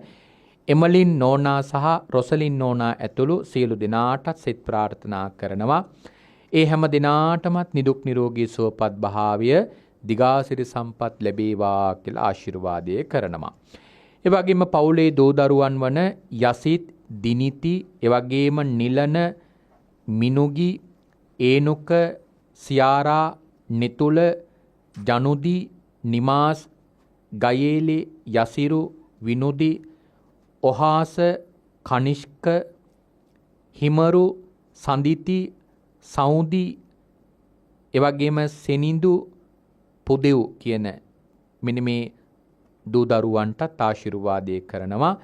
එමලින් නෝනා සහ රොසලින් නෝනා ඇතුළු සියලු දෙනාටත් සෙත් ප්‍රාර්ථනා කරනවා. ඒ හැම දිනාටමත් නිදුක් නිරෝගී සුවපත් භාවය, දිගාසිරි සම්පත් ලැබේවා කියලා ආශිර්වාදය කරනවා. ඒ වගේම පවුලේ දූ දරුවන් වන යසිත්, දිනිති, එවැගේම නිලන, මිනුගි, ඒනුක, සියාරා, නිතුල, ජනුදි, නිමාස්, ගයේලි, යසිරු, විනුදි, ඔහාස, කනිෂ්ක, හිමරු, සඳිති, සෞදි, එවැගේම සෙනිඳු, පුදෙව් කියන මෙන්න මේ දූ දරුවන්ටත් ආශිර්වාදය කරනවා.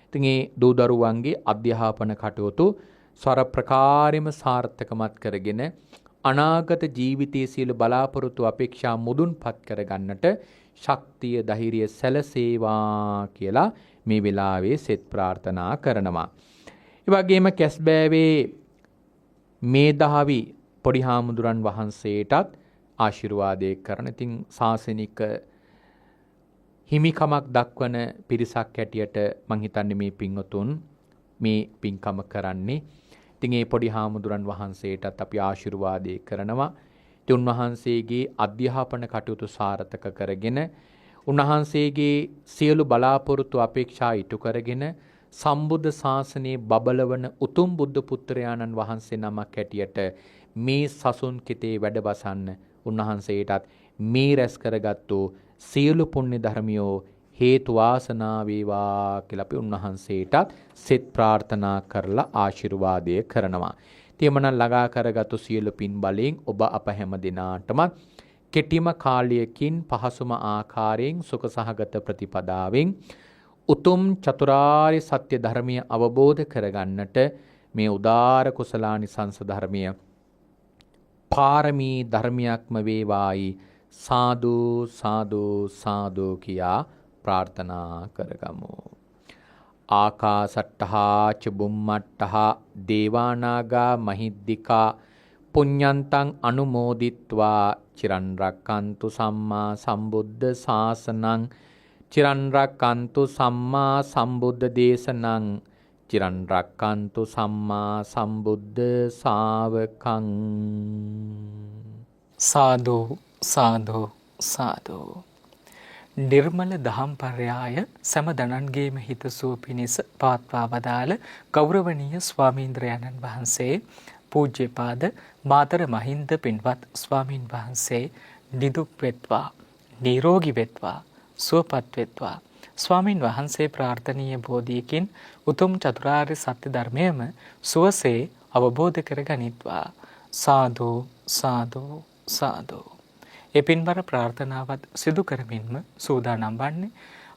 ඉතින් ඒ දූ දරුවන්ගේ අධ්‍යාපන කටයුතු ස්වර ප්‍රකාරයෙන්ම සාර්ථකමත් කරගෙන අනාගත ජීවිතයේ සියලු බලාපොරොත්තු අපේක්ෂා මුදුන්පත් කරගන්නට ශක්තිය ධෛර්යය සැලසේවා කියලා මේ වෙලාවේ සෙත් ප්‍රාර්ථනා කරනවා. ඒ වගේම කැස්බෑවේ මේධාවි පොඩි හාමුදුරන් වහන්සේටත් ආශිර්වාදය කරන. ඉතින් ශාසනික හිමිකමක් දක්වන පිරිසක් හැටියට මං හිතන්නේ මේ පින්වතුන් මේ පින්කම කරන්නේ. ඉතින් ඒ පොඩි හාමුදුරන් වහන්සේටත් අපි ආශිර්වාදය කරනවා. ඉතින් උන්වහන්සේගේ අධ්‍යාපන කටයුතු සාර්ථක කරගෙන උන්වහන්සේගේ සියලු බලාපොරොත්තු අපේක්ෂා ඉටු කරගෙන සම්බුද්ධ ශාසනයේ බබලවන උතුම් බුද්ධ පුත්‍රයාණන් වහන්සේ නමක් හැටියට මේ සසුන් කිතේ වැඩවසන්න උන්වහන්සේටත් මේ රැස් කරගත්තු සියලු පුණ්‍ය ධර්මියෝ හේතු වාසනා වේවා කියලා අපි උන්වහන්සේටත් සෙත් ප්‍රාර්ථනා කරලා ආශිර්වාදය කරනවා. තියමන ළඟා කරගත්තු සියලු පින් බලයෙන් ඔබ අප හැම දිනාටම කෙටිම කාලයකින් පහසුම ආකාරයෙන් සුඛ සහගත ප්‍රතිපදාවෙන් උතුම් චතුරාර්ය සත්‍ය ධර්මය අවබෝධ කරගන්නට මේ උදාර කුසලානිසංස ධර්මය පාරමී ධර්මයක්ම වේවායි සාදු සාදු සාදු කියා ප්‍රාර්ථනා කරගමු. ආකාසට්ඨා ච බුම්මට්ඨා දේවානාගා මහිද්దికා පුඤ්ඤන්තං අනුමෝදිත්වා චිරන් රක්칸තු සම්මා සම්බුද්ධ ශාසනං චිරන් රක්칸තු සම්මා සම්බුද්ධ දේශනං චිරන් රක්칸තු සම්මා සම්බුද්ධ ශාවකං.
සාදු සාදු සාදු. නිර්මල දහම් පර්යාය සෑම දනන්ගේම හිතසුව පිණිස පවත්වා වදාළ ගෞරවනීය ස්වාමීන්ද්‍රයන්න් වහන්සේ පූජ්‍යපාද මාතර මහින්ද පින්වත් ස්වාමින් වහන්සේ නිදුක් වෙත්වා, නිරෝගී වෙත්වා, සුවපත් වෙත්වා. ස්වාමින් වහන්සේ ප්‍රාර්ථනීය බෝධියකින් උතුම් චතුරාර්ය සත්‍ය ධර්මයම සුවසේ අවබෝධ කරගනිත්වා. සාදු සාදු සාදු. ඒ පින්බර ප්‍රාර්ථනාවත් සිදු කරමින්ම සූදානම් වන්නේ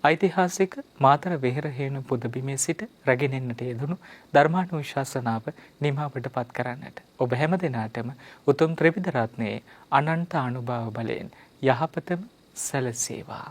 ඓතිහාසික මාතර වෙහෙර හේන පුදබිමේ සිට රැගෙන එන්නට යෙදුණු ධර්මානුශාසනාව නිමාවට පත් කරන්නට ඔබ හැම දිනාටම උතුම් ත්‍රිවිධ රත්නයේ අනන්ත අනුභව බලයෙන් යහපතම සැලසේවා.